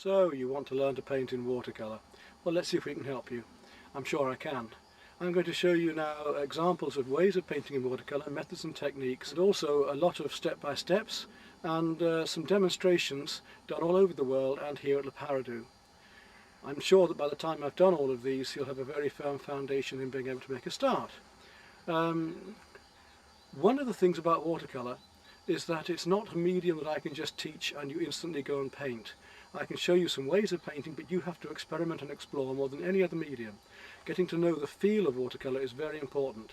So you want to learn to paint in watercolour? Well, let's see if we can help you. I'm sure I can. I'm going to show you now examples of ways of painting in watercolour, methods and techniques, and also a lot of step-by-steps and some demonstrations done all over the world and here at Le Paradou. I'm sure that by the time I've done all of these you'll have a very firm foundation in being able to make a start. One of the things about watercolour is that it's not a medium that I can just teach and you instantly go and paint. I can show you some ways of painting, but you have to experiment and explore more than any other medium. Getting to know the feel of watercolour is very important.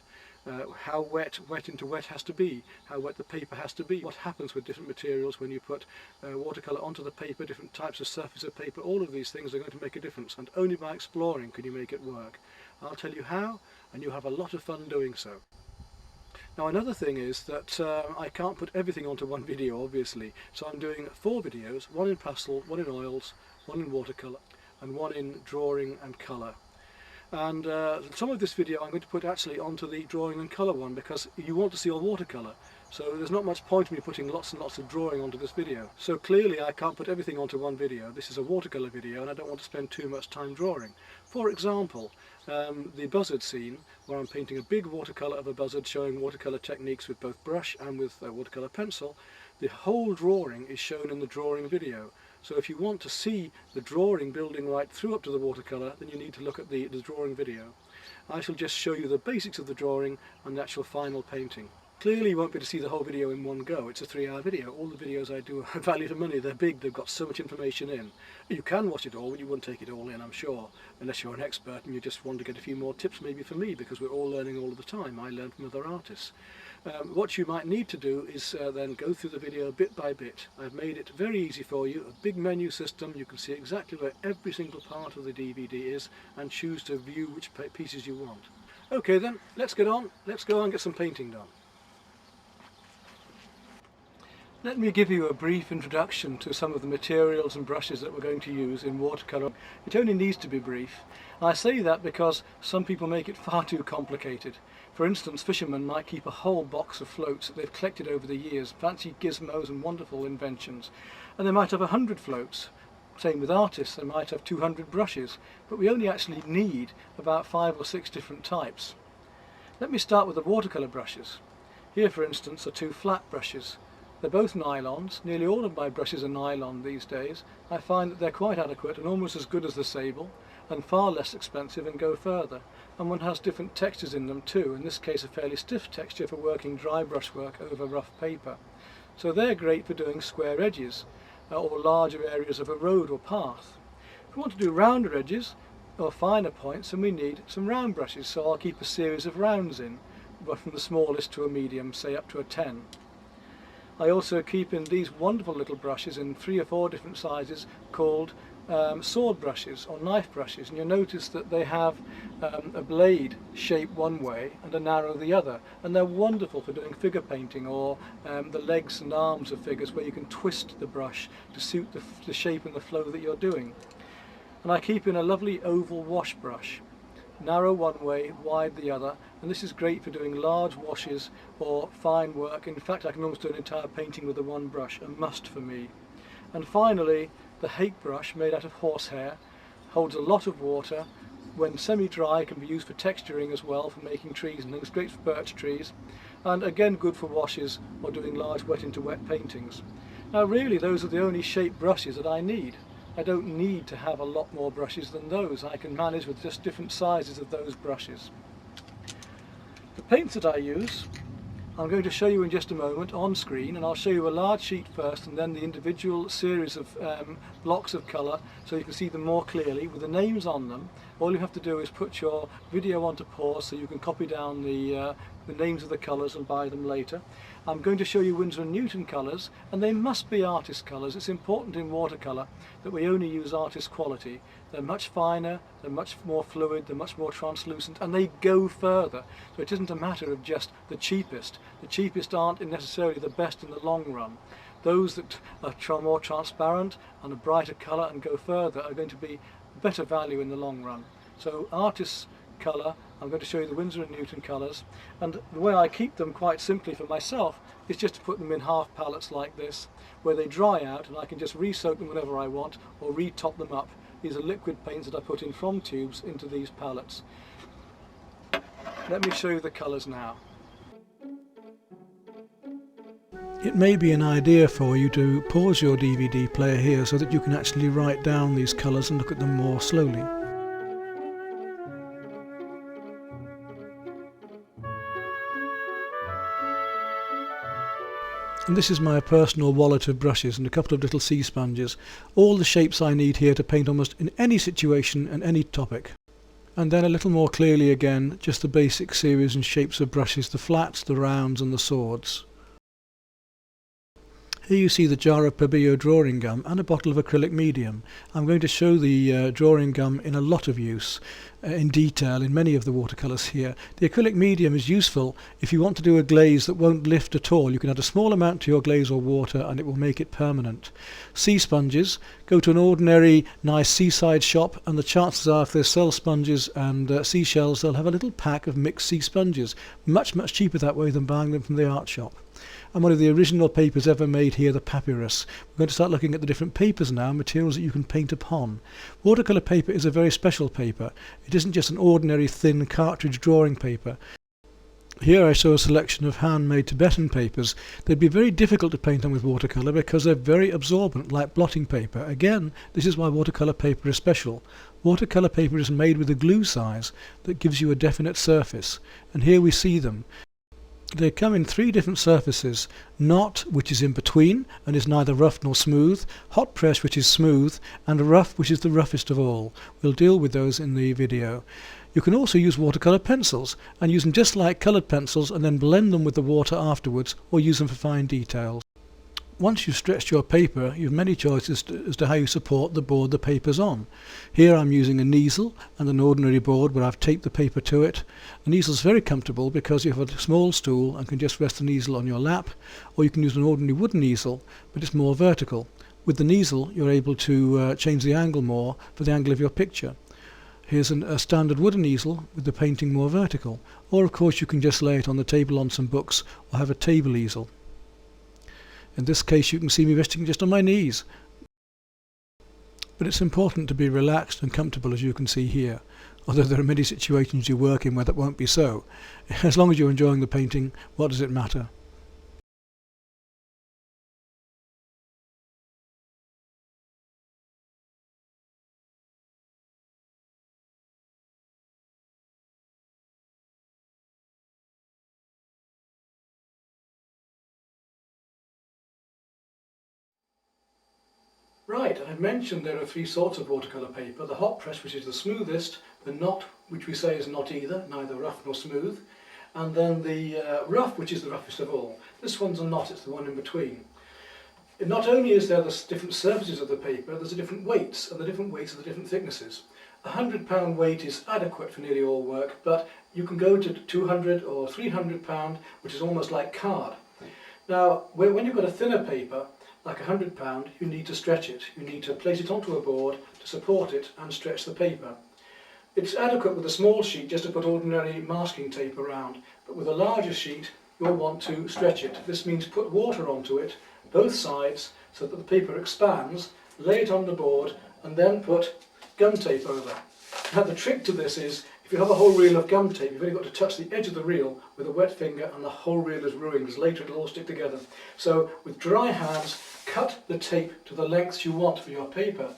How wet into wet has to be, how wet the paper has to be, what happens with different materials when you put watercolour onto the paper, different types of surface of paper, all of these things are going to make a difference, and only by exploring can you make it work. I'll tell you how, and you'll have a lot of fun doing so. Now another thing is that I can't put everything onto one video, obviously, so I'm doing 4 videos, one in pastel, one in oils, one in watercolour and one in drawing and colour. And some of this video I'm going to put actually onto the drawing and colour one because you want to see all watercolour. So there's not much point in me putting lots and lots of drawing onto this video. So clearly I can't put everything onto one video. This is a watercolour video and I don't want to spend too much time drawing. For example, the buzzard scene, where I'm painting a big watercolour of a buzzard showing watercolour techniques with both brush and with watercolour pencil, the whole drawing is shown in the drawing video. So if you want to see the drawing building right through up to the watercolour, then you need to look at the drawing video. I shall just show you the basics of the drawing and the actual final painting. Clearly you won't be able to see the whole video in one go. It's a 3-hour video. All the videos I do are value for money. They're big, they've got so much information in. You can watch it all, but you won't take it all in, I'm sure, unless you're an expert and you just want to get a few more tips maybe from me, because we're all learning all of the time. I learn from other artists. What you might need to do is then go through the video bit by bit. I've made it very easy for you, a big menu system. You can see exactly where every single part of the DVD is and choose to view which pieces you want. Okay then, let's get on. Let's go and get some painting done. Let me give you a brief introduction to some of the materials and brushes that we're going to use in watercolour. It only needs to be brief. I say that because some people make it far too complicated. For instance, fishermen might keep a whole box of floats that they've collected over the years, fancy gizmos and wonderful inventions. And they might have 100 floats. Same with artists, they might have 200 brushes, but we only actually need about 5 or 6 different types. Let me start with the watercolour brushes. Here, for instance, are 2 flat brushes. They're both nylons. Nearly all of my brushes are nylon these days. I find that they're quite adequate and almost as good as the sable, and far less expensive and go further. And one has different textures in them too, in this case a fairly stiff texture for working dry brushwork over rough paper. So they're great for doing square edges or larger areas of a road or path. If we want to do rounder edges or finer points, then we need some round brushes, so I'll keep a series of rounds in, but from the smallest to a medium, say up to a 10. I also keep in these wonderful little brushes in 3 or 4 different sizes called sword brushes or knife brushes, and you'll notice that they have a blade shape one way and a narrow the other, and they're wonderful for doing figure painting or the legs and arms of figures where you can twist the brush to suit the shape and the flow that you're doing. And I keep in a lovely oval wash brush, narrow one way, wide the other, and this is great for doing large washes or fine work. In fact, I can almost do an entire painting with the one brush, a must for me. And finally, the hake brush, made out of horsehair, holds a lot of water. When semi-dry, can be used for texturing as well, for making trees and things, great for birch trees, and again good for washes or doing large wet into wet paintings. Now really those are the only shape brushes that I need. I don't need to have a lot more brushes than those. I can manage with just different sizes of those brushes. The paints that I use, I'm going to show you in just a moment on screen, and I'll show you a large sheet first and then the individual series of blocks of colour so you can see them more clearly with the names on them. All you have to do is put your video onto pause so you can copy down the names of the colours and buy them later. I'm going to show you Winsor & Newton colours, and they must be artist colours. It's important in watercolour that we only use artist quality. They're much finer, they're much more fluid, they're much more translucent, and they go further. So it isn't a matter of just the cheapest. The cheapest aren't necessarily the best in the long run. Those that are more transparent and a brighter colour and go further are going to be better value in the long run. So artist's colour I'm going to show you the Winsor & Newton colours, and the way I keep them quite simply for myself is just to put them in half pallets like this, where they dry out and I can just re-soak them whenever I want or re-top them up. These are liquid paints that I put in from tubes into these pallets. Let me show you the colours now. It may be an idea for you to pause your DVD player here so that you can actually write down these colours and look at them more slowly. And this is my personal wallet of brushes and a couple of little sea sponges, all the shapes I need here to paint almost in any situation and any topic. And then a little more clearly again, just the basic series and shapes of brushes, the flats, the rounds and the swords. Here you see the jar of Pabio drawing gum and a bottle of acrylic medium. I'm going to show the drawing gum in a lot of use, in detail, in many of the watercolours here. The acrylic medium is useful if you want to do a glaze that won't lift at all. You can add a small amount to your glaze or water and it will make it permanent. Sea sponges, go to an ordinary nice seaside shop and the chances are if they sell sponges and seashells, they'll have a little pack of mixed sea sponges. Much cheaper that way than buying them from the art shop. And one of the original papers ever made here, the papyrus. We're going to start looking at the different papers now, materials that you can paint upon. Watercolour paper is a very special paper. It isn't just an ordinary thin cartridge drawing paper. Here I show a selection of handmade Tibetan papers. They'd be very difficult to paint on with watercolour because they're very absorbent, like blotting paper. Again, this is why watercolour paper is special. Watercolour paper is made with a glue size that gives you a definite surface. And here we see them. They come in three different surfaces: knot, which is in between and is neither rough nor smooth, hot press, which is smooth, and rough, which is the roughest of all. We'll deal with those in the video. You can also use watercolour pencils and use them just like coloured pencils and then blend them with the water afterwards, or use them for fine details. Once you've stretched your paper, you have many choices as to how you support the board the paper's on. Here I'm using an easel and an ordinary board where I've taped the paper to it. An easel's very comfortable because you have a small stool and can just rest an easel on your lap, or you can use an ordinary wooden easel, but it's more vertical. With an easel you're able to change the angle more for the angle of your picture. Here's a standard wooden easel with the painting more vertical, or of course you can just lay it on the table on some books or have a table easel. In this case you can see me resting just on my knees. But it's important to be relaxed and comfortable, as you can see here, although there are many situations you work in where that won't be so. As long as you're enjoying the painting, what does it matter? Right, I've mentioned there are three sorts of watercolour paper: the hot press, which is the smoothest, the knot, which we say is not either, neither rough nor smooth, and then the rough, which is the roughest of all. This one's a knot, it's the one in between. Not only is there the different surfaces of the paper, there's the different weights, and the different weights are the different thicknesses. A £100 weight is adequate for nearly all work, but you can go to 200 or £300, which is almost like card. Now, when you've got a thinner paper, like £100, you need to stretch it. You need to place it onto a board to support it and stretch the paper. It's adequate with a small sheet just to put ordinary masking tape around, but with a larger sheet you'll want to stretch it. This means put water onto it, both sides, so that the paper expands, lay it on the board and then put gum tape over. Now the trick to this is, if you have a whole reel of gum tape, you've only got to touch the edge of the reel with a wet finger and the whole reel is ruined, because later it'll all stick together. So with dry hands, cut the tape to the lengths you want for your paper,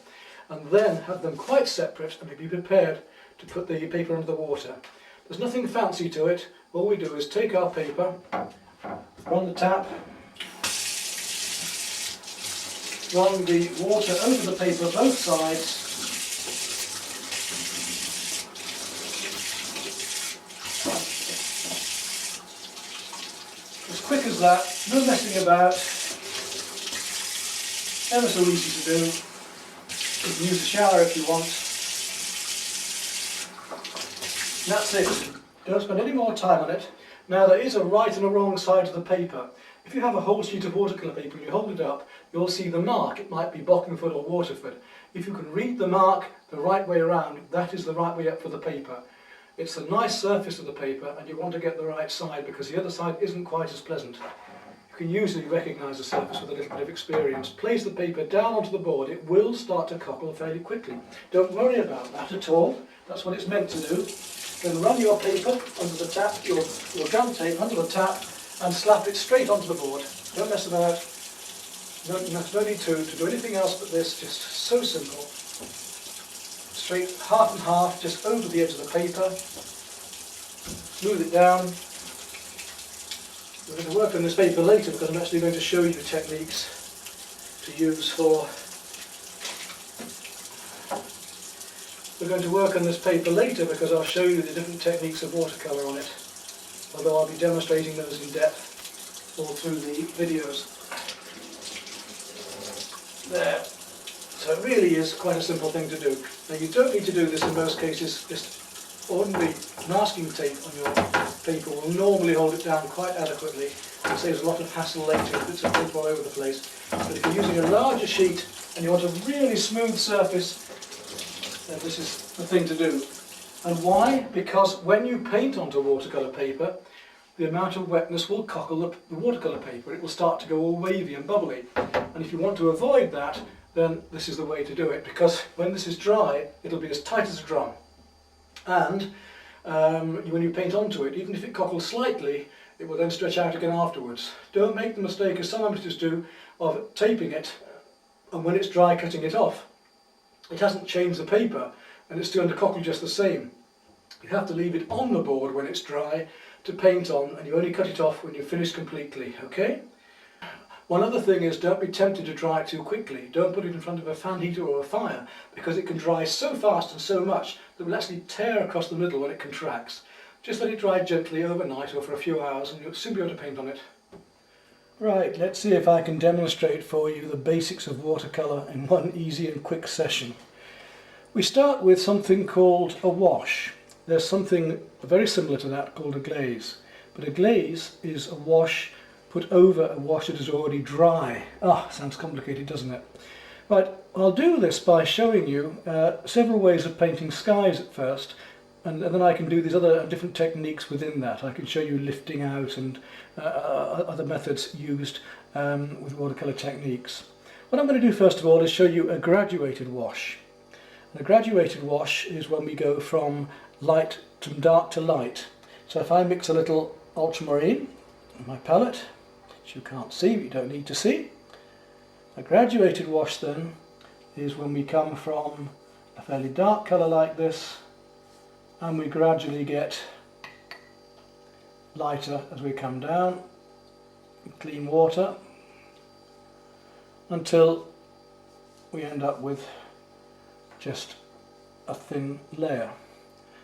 and then have them quite separate and be prepared to put the paper under the water. There's nothing fancy to it. All we do is take our paper, run the tap, run the water over the paper both sides, as quick as that, no messing about, ever so easy to do. You can use the shower if you want. And that's it. Don't spend any more time on it. Now there is a right and a wrong side to the paper. If you have a whole sheet of watercolour paper and you hold it up, you'll see the mark. It might be Bockingford or Waterford. If you can read the mark the right way around, that is the right way up for the paper. It's a nice surface of the paper and you want to get the right side because the other side isn't quite as pleasant. You can usually recognise the surface with a little bit of experience. Place the paper down onto the board. It will start to cockle fairly quickly. Don't worry about that at all. That's what it's meant to do. Then run your paper under the tap, your gum tape under the tap, and slap it straight onto the board. Don't mess about. No need to do anything else but this. Just so simple. Straight half and half, just over the edge of the paper. Smooth it down. We're going to work on this paper later because I'm actually going to show you techniques to use for... We're going to work on this paper later because I'll show you the different techniques of watercolour on it, although I'll be demonstrating those in depth all through the videos. There. So it really is quite a simple thing to do. Now you don't need to do this in most cases. Just ordinary masking tape on your paper will normally hold it down quite adequately. It saves a lot of hassle later if bits of paper all over the place. But if you're using a larger sheet and you want a really smooth surface, then this is the thing to do. And why? Because when you paint onto watercolour paper, the amount of wetness will cockle the watercolour paper. It will start to go all wavy and bubbly. And if you want to avoid that, then this is the way to do it, because when this is dry, it'll be as tight as a drum. And when you paint onto it, even if it cockles slightly, it will then stretch out again afterwards. Don't make the mistake, as some amateurs do, of taping it, and when it's dry, cutting it off. It hasn't changed the paper, and it's still going to cockle just the same. You have to leave it on the board when it's dry to paint on, and you only cut it off when you've finished completely, okay? One other thing is, don't be tempted to dry it too quickly. Don't put it in front of a fan heater or a fire, because it can dry so fast and so much that it will actually tear across the middle when it contracts. Just let it dry gently overnight or for a few hours and you'll soon be able to paint on it. Right, let's see if I can demonstrate for you the basics of watercolour in one easy and quick session. We start with something called a wash. There's something very similar to that called a glaze. But a glaze is a wash put over a wash that is already dry. Sounds complicated, doesn't it? But I'll do this by showing you several ways of painting skies at first, and then I can do these other different techniques within that. I can show you lifting out and other methods used with watercolour techniques. What I'm going to do first of all is show you a graduated wash. And a graduated wash is when we go from light to dark to light. So if I mix a little ultramarine in my palette, which you can't see, but you don't need to see. A graduated wash then is when we come from a fairly dark colour like this and we gradually get lighter as we come down, clean water, until we end up with just a thin layer.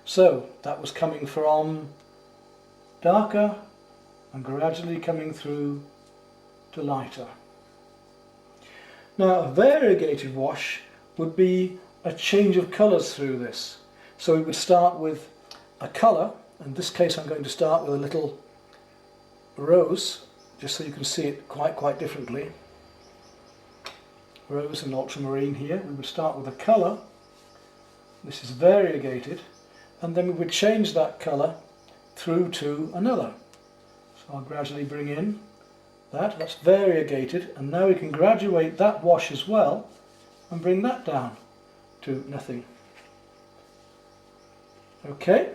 So that was coming from darker and gradually coming through to lighter. Now a variegated wash would be a change of colours through this. So we would start with a colour. In this case I'm going to start with a little rose, just so you can see it quite differently. Rose and ultramarine here. We would start with a colour. This is variegated, and then we would change that colour through to another. So I'll gradually bring in that's variegated, and now we can graduate that wash as well and bring that down to nothing. Okay,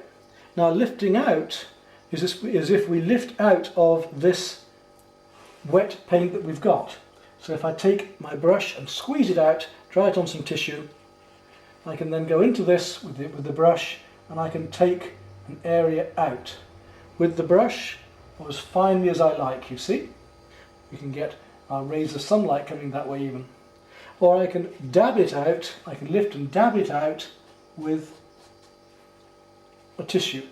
now lifting out is as if we lift out of this wet paint that we've got. So if I take my brush and squeeze it out, dry it on some tissue, I can then go into this with the brush and I can take an area out with the brush, or as finely as I like, you see. You can get our rays of sunlight coming that way even. Or I can dab it out, I can lift and dab it out with a tissue.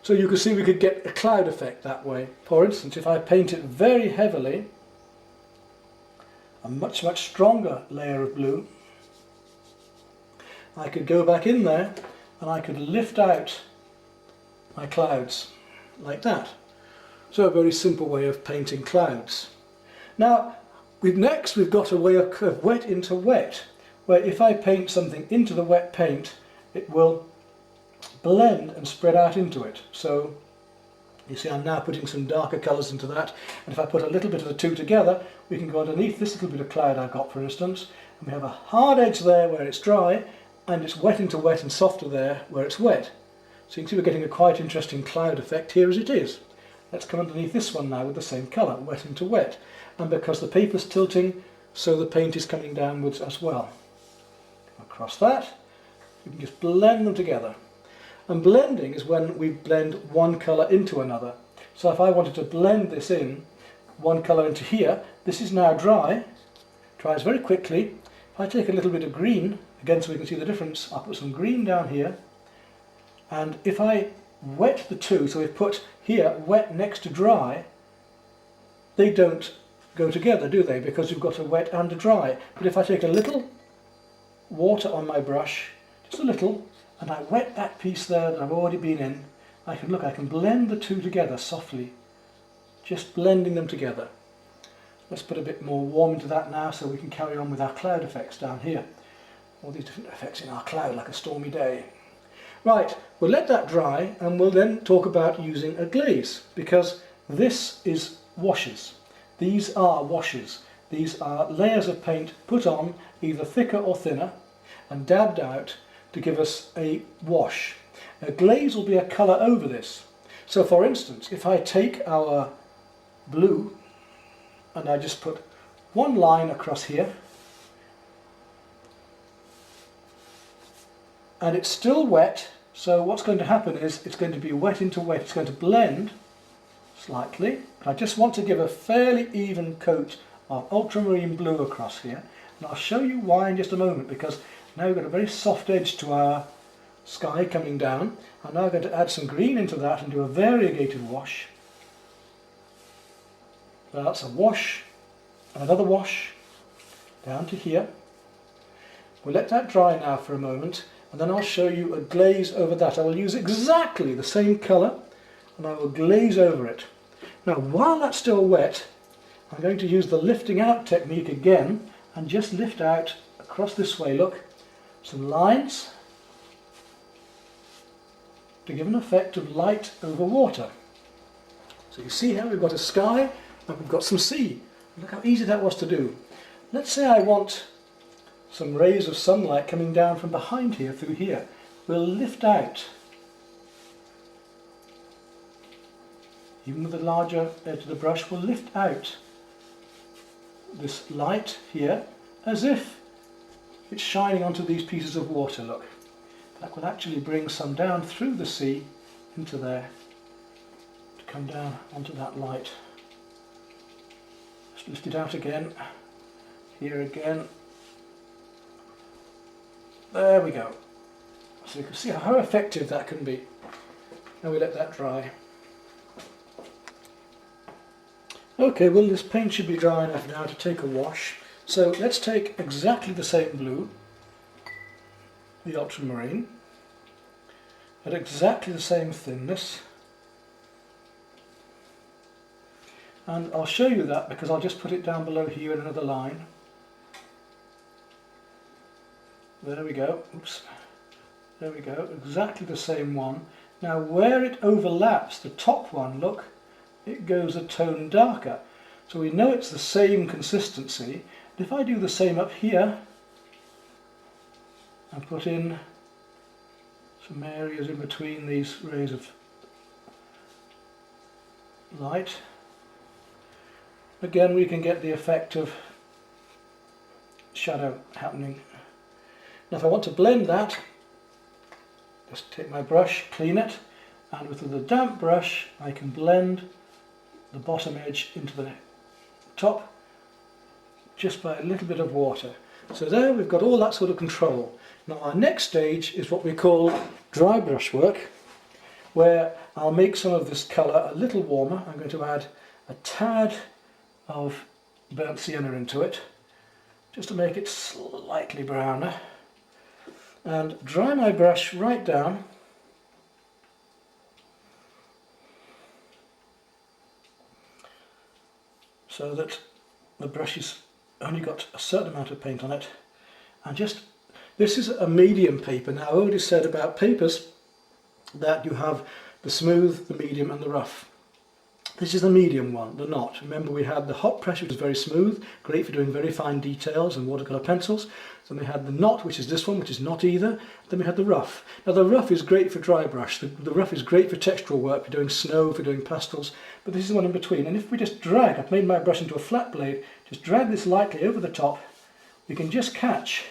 So you can see we could get a cloud effect that way. For instance, if I paint it very heavily, a much stronger layer of blue, I could go back in there and I could lift out my clouds like that. So a very simple way of painting clouds. Now next we've got a way of wet into wet, where if I paint something into the wet paint, it will blend and spread out into it. So you see I'm now putting some darker colours into that, and if I put a little bit of the two together, we can go underneath this little bit of cloud I've got, for instance, and we have a hard edge there where it's dry, and it's wet into wet and softer there where it's wet. So you can see we're getting a quite interesting cloud effect here as it is. Let's come underneath this one now with the same colour, wet into wet, and because the paper's tilting, so the paint is coming downwards as well. Across that, you can just blend them together. And blending is when we blend one colour into another. So if I wanted to blend this in, one colour into here, this is now dry, dries very quickly. If I take a little bit of green, again so we can see the difference, I'll put some green down here, and if I wet the two, so we've put here wet next to dry, they don't go together, do they? Because you've got a wet and a dry. But if I take a little water on my brush, just a little, and I wet that piece there that I've already been in, I can blend the two together softly, just blending them together. Let's put a bit more warm into that now so we can carry on with our cloud effects down here. All these different effects in our cloud, like a stormy day. Right, we'll let that dry and we'll then talk about using a glaze, because this is washes. These are washes. These are layers of paint put on, either thicker or thinner, and dabbed out to give us a wash. A glaze will be a colour over this. So for instance, if I take our blue and I just put one line across here, and it's still wet, so what's going to happen is it's going to be wet into wet, it's going to blend slightly. I just want to give a fairly even coat of ultramarine blue across here, and I'll show you why in just a moment, because now we've got a very soft edge to our sky coming down. I'm now going to add some green into that and do a variegated wash. So that's a wash, and another wash, down to here. We'll let that dry now for a moment, and then I'll show you a glaze over that. I will use exactly the same colour, and I will glaze over it. Now while that's still wet, I'm going to use the lifting out technique again, and just lift out across this way, look, some lines to give an effect of light over water. So you see how we've got a sky and we've got some sea. Look how easy that was to do. Let's say I want some rays of sunlight coming down from behind here through here. We'll lift out, even with the larger edge of the brush, we'll lift out this light here as if it's shining onto these pieces of water, look. That will actually bring some down through the sea into there to come down onto that light. Just lift it out again, here again. There we go. So you can see how effective that can be. Now we let that dry. Okay, well this paint should be dry enough now to take a wash. So let's take exactly the same blue, the ultramarine, at exactly the same thinness. And I'll show you that because I'll just put it down below here in another line. There we go. Oops. There we go. Exactly the same one. Now where it overlaps, the top one, look, it goes a tone darker. So we know it's the same consistency. If I do the same up here and put in some areas in between these rays of light, again we can get the effect of shadow happening. Now if I want to blend that, just take my brush, clean it, and with the damp brush I can blend the bottom edge into the top just by a little bit of water. So there we've got all that sort of control. Now our next stage is what we call dry brush work, where I'll make some of this colour a little warmer. I'm going to add a tad of burnt sienna into it, just to make it slightly browner, and dry my brush right down. So that the brush has only got a certain amount of paint on it, and just, this is a medium paper. Now I already said about papers that you have the smooth, the medium and the rough. This is the medium one, the knot. Remember we had the hot pressure, which is very smooth, great for doing very fine details and watercolour pencils. Then we had the knot, which is this one, which is not either. Then we had the rough. Now the rough is great for dry brush. The rough is great for textural work, for doing snow, for doing pastels. But this is the one in between. And if we just drag, I've made my brush into a flat blade, just drag this lightly over the top, we can just catch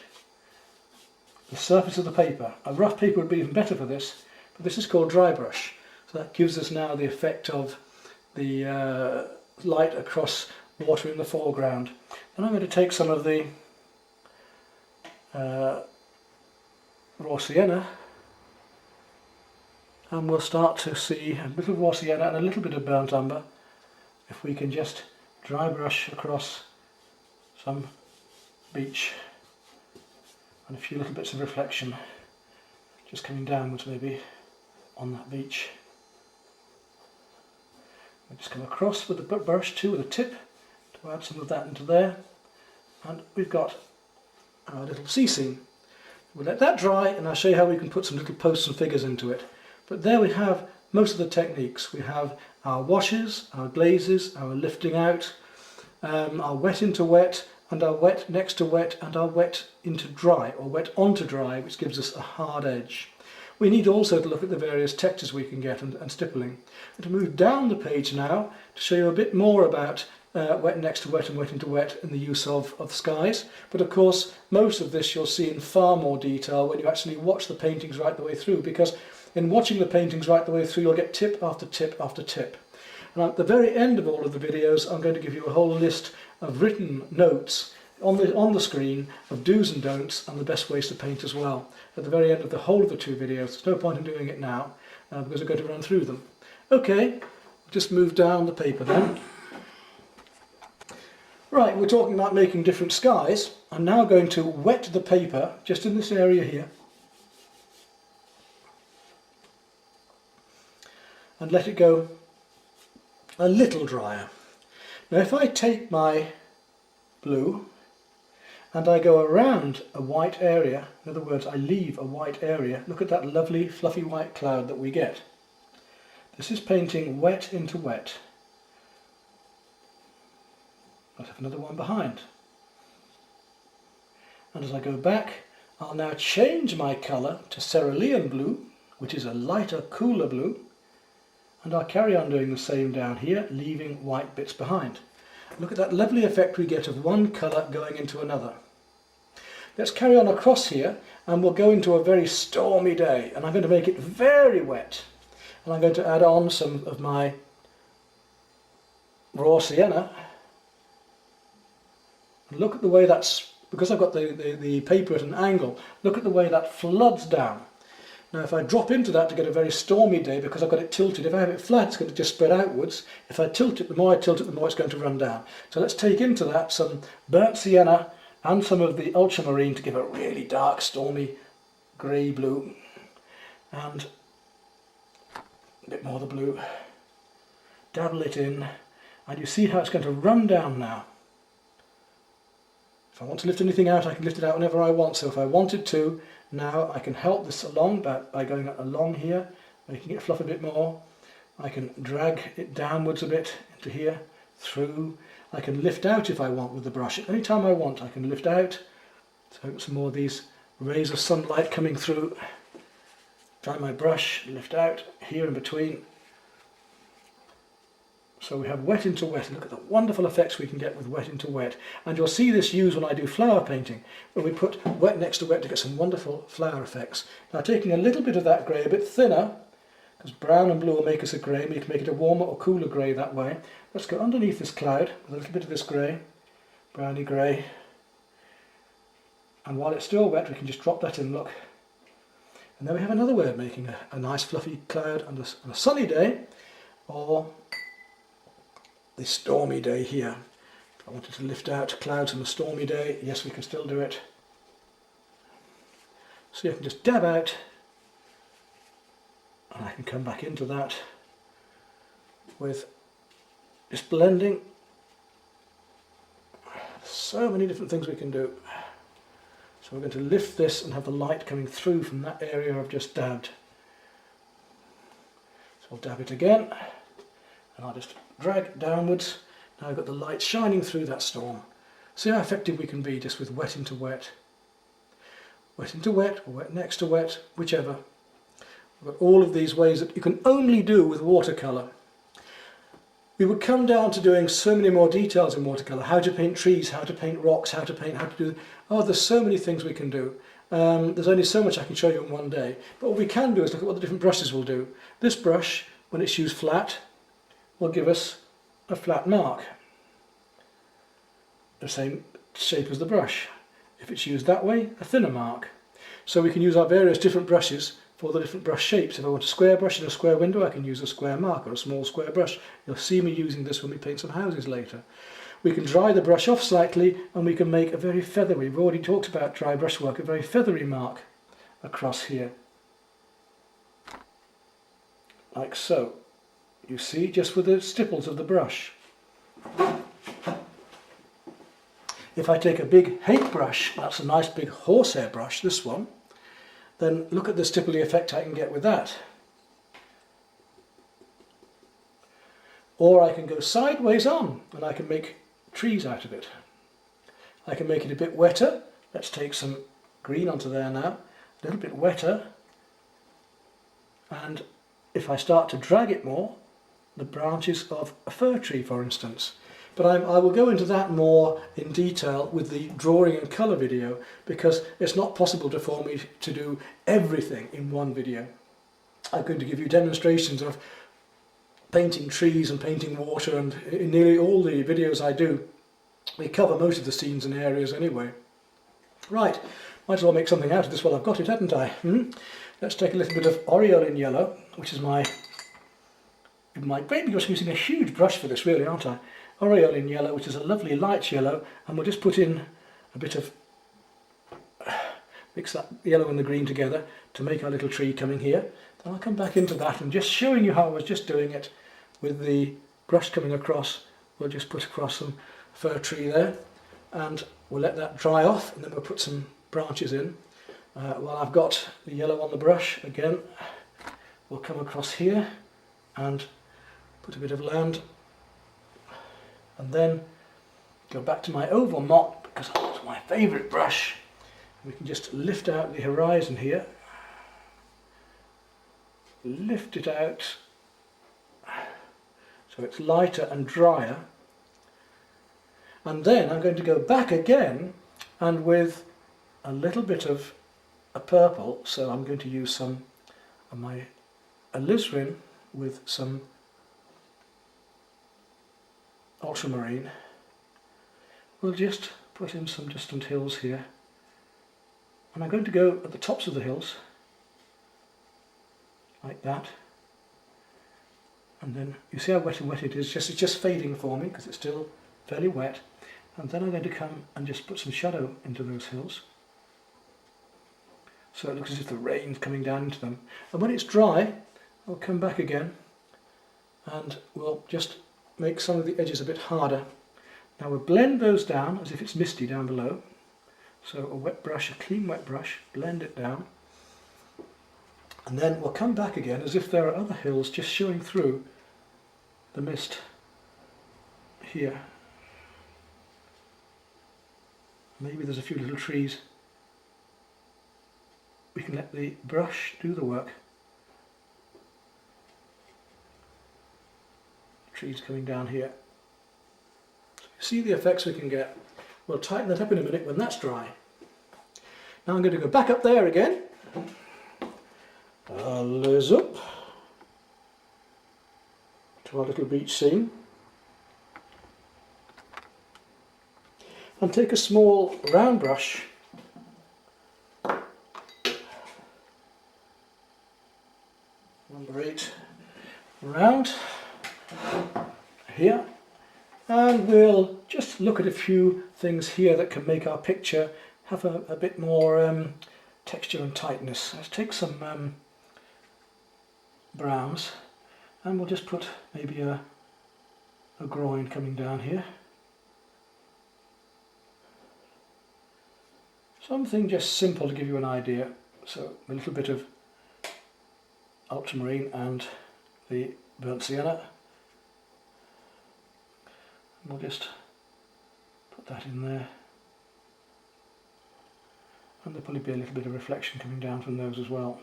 the surface of the paper. A rough paper would be even better for this, but this is called dry brush. So that gives us now the effect of the light across water in the foreground. And I'm going to take some of the raw sienna, and we'll start to see a bit of raw sienna and a little bit of burnt umber. If we can just dry brush across some beach and a few little bits of reflection just coming downwards maybe on that beach. We just come across with the brush too, with a tip, to add some of that into there, and we've got our little sea scene. We'll let that dry and I'll show you how we can put some little posts and figures into it. But there we have most of the techniques. We have our washes, our glazes, our lifting out, our wet into wet, and our wet next to wet, and our wet into dry, or wet onto dry, which gives us a hard edge. We need also to look at the various textures we can get and stippling. And to move down the page now to show you a bit more about wet next to wet and wet into wet and the use of skies. But of course most of this you'll see in far more detail when you actually watch the paintings right the way through, because in watching the paintings right the way through you'll get tip after tip after tip. And at the very end of all of the videos I'm going to give you a whole list of written notes on the screen of do's and don'ts and the best ways to paint as well. At the very end of the whole of the two videos. There's no point in doing it now because we're going to run through them. Okay, just move down the paper then. Right, we're talking about making different skies. I'm now going to wet the paper just in this area here and let it go a little drier. Now if I take my blue and I go around a white area, in other words I leave a white area, look at that lovely fluffy white cloud that we get. This is painting wet into wet. I'll have another one behind. And as I go back, I'll now change my colour to cerulean blue, which is a lighter, cooler blue, and I'll carry on doing the same down here, leaving white bits behind. Look at that lovely effect we get of one colour going into another. Let's carry on across here and we'll go into a very stormy day, and I'm going to make it very wet. And I'm going to add on some of my raw sienna. And look at the way that's, because I've got the paper at an angle, look at the way that floods down. Now if I drop into that to get a very stormy day, because I've got it tilted, if I have it flat it's going to just spread outwards. If I tilt it, the more I tilt it, the more it's going to run down. So let's take into that some burnt sienna and some of the ultramarine to give a really dark, stormy grey blue. And a bit more of the blue. Dabble it in, and you see how it's going to run down now. If I want to lift anything out, I can lift it out whenever I want. So if I wanted to, now I can help this along by going along here, making it fluff a bit more. I can drag it downwards a bit into here, through. I can lift out if I want with the brush. Any time I want, I can lift out. So I've got some more of these rays of sunlight coming through. Dry my brush, lift out, here in between. So we have wet into wet. Look at the wonderful effects we can get with wet into wet. And you'll see this used when I do flower painting, where we put wet next to wet to get some wonderful flower effects. Now taking a little bit of that grey, a bit thinner, because brown and blue will make us a grey, we can make it a warmer or cooler grey that way. Let's go underneath this cloud with a little bit of this grey, browny grey. And while it's still wet, we can just drop that in, look. And then we have another way of making a nice fluffy cloud on a sunny day, or the stormy day here. If I wanted to lift out clouds on a stormy day, yes, we can still do it. So you can just dab out, and I can come back into that with just blending. So many different things we can do. So we're going to lift this and have the light coming through from that area I've just dabbed. So I'll dab it again, and I'll just drag downwards. Now I've got the light shining through that storm. See how effective we can be just with wet into wet. Wet into wet, or wet next to wet, whichever. We've got all of these ways that you can only do with watercolour. We would come down to doing so many more details in watercolour. How to paint trees, how to paint rocks, how to do... Oh, there's so many things we can do. There's only so much I can show you in one day. But what we can do is look at what the different brushes will do. This brush, when it's used flat, will give us a flat mark. The same shape as the brush. If it's used that way, a thinner mark. So we can use our various different brushes for the different brush shapes. If I want a square brush in a square window, I can use a square mark or a small square brush. You'll see me using this when we paint some houses later. We can dry the brush off slightly and we can make a very feathery, we've already talked about dry brush work, a very feathery mark across here. Like so. You see, just with the stipples of the brush. If I take a big hake brush, that's a nice big horsehair brush, this one, then look at the stipply effect I can get with that. Or I can go sideways on and I can make trees out of it. I can make it a bit wetter. Let's take some green onto there now. A little bit wetter. And if I start to drag it more, the branches of a fir tree, for instance. But I will go into that more in detail with the drawing and colour video, because it's not possible for me to do everything in one video. I'm going to give you demonstrations of painting trees and painting water, and in nearly all the videos I do, we cover most of the scenes and areas anyway. Right, might as well make something out of this while I've got it, hadn't I? Let's take a little bit of Aureolin yellow, which is my great, because I'm using a huge brush for this, really, aren't I? Aureolin yellow, which is a lovely light yellow, and we'll just put in a bit of, mix that yellow and the green together to make our little tree coming here. Then I'll come back into that and just showing you how I was just doing it with the brush coming across. We'll just put across some fir tree there, and we'll let that dry off, and then we'll put some branches in. While I've got the yellow on the brush, again, we'll come across here and put a bit of land, and then go back to my oval mop, because that's my favourite brush. We can just lift out the horizon here, lift it out so it's lighter and drier, and then I'm going to go back again, and with a little bit of a purple, so I'm going to use some of my alizarin with some ultramarine. We'll just put in some distant hills here, and I'm going to go at the tops of the hills like that, and then you see how wet it is. It's just fading for me because it's still fairly wet, and then I'm going to come and just put some shadow into those hills so it looks as if the rain's coming down into them. And when it's dry, I'll come back again and we'll just make some of the edges a bit harder. Now we'll blend those down as if it's misty down below. So a wet brush, a clean wet brush, blend it down. And then we'll come back again as if there are other hills just showing through the mist here. Maybe there's a few little trees. We can let the brush do the work. Trees coming down here. So you see the effects we can get. We'll tighten that up in a minute when that's dry. Now I'm going to go back up there again. Liz up to our little beach scene. And take a small round brush number 8 round here, and we'll just look at a few things here that can make our picture have a bit more texture and tightness. Let's take some browns, and we'll just put maybe a groin coming down here. Something just simple to give you an idea. So a little bit of ultramarine and the burnt sienna. And we'll just put that in there. And there'll probably be a little bit of reflection coming down from those as well.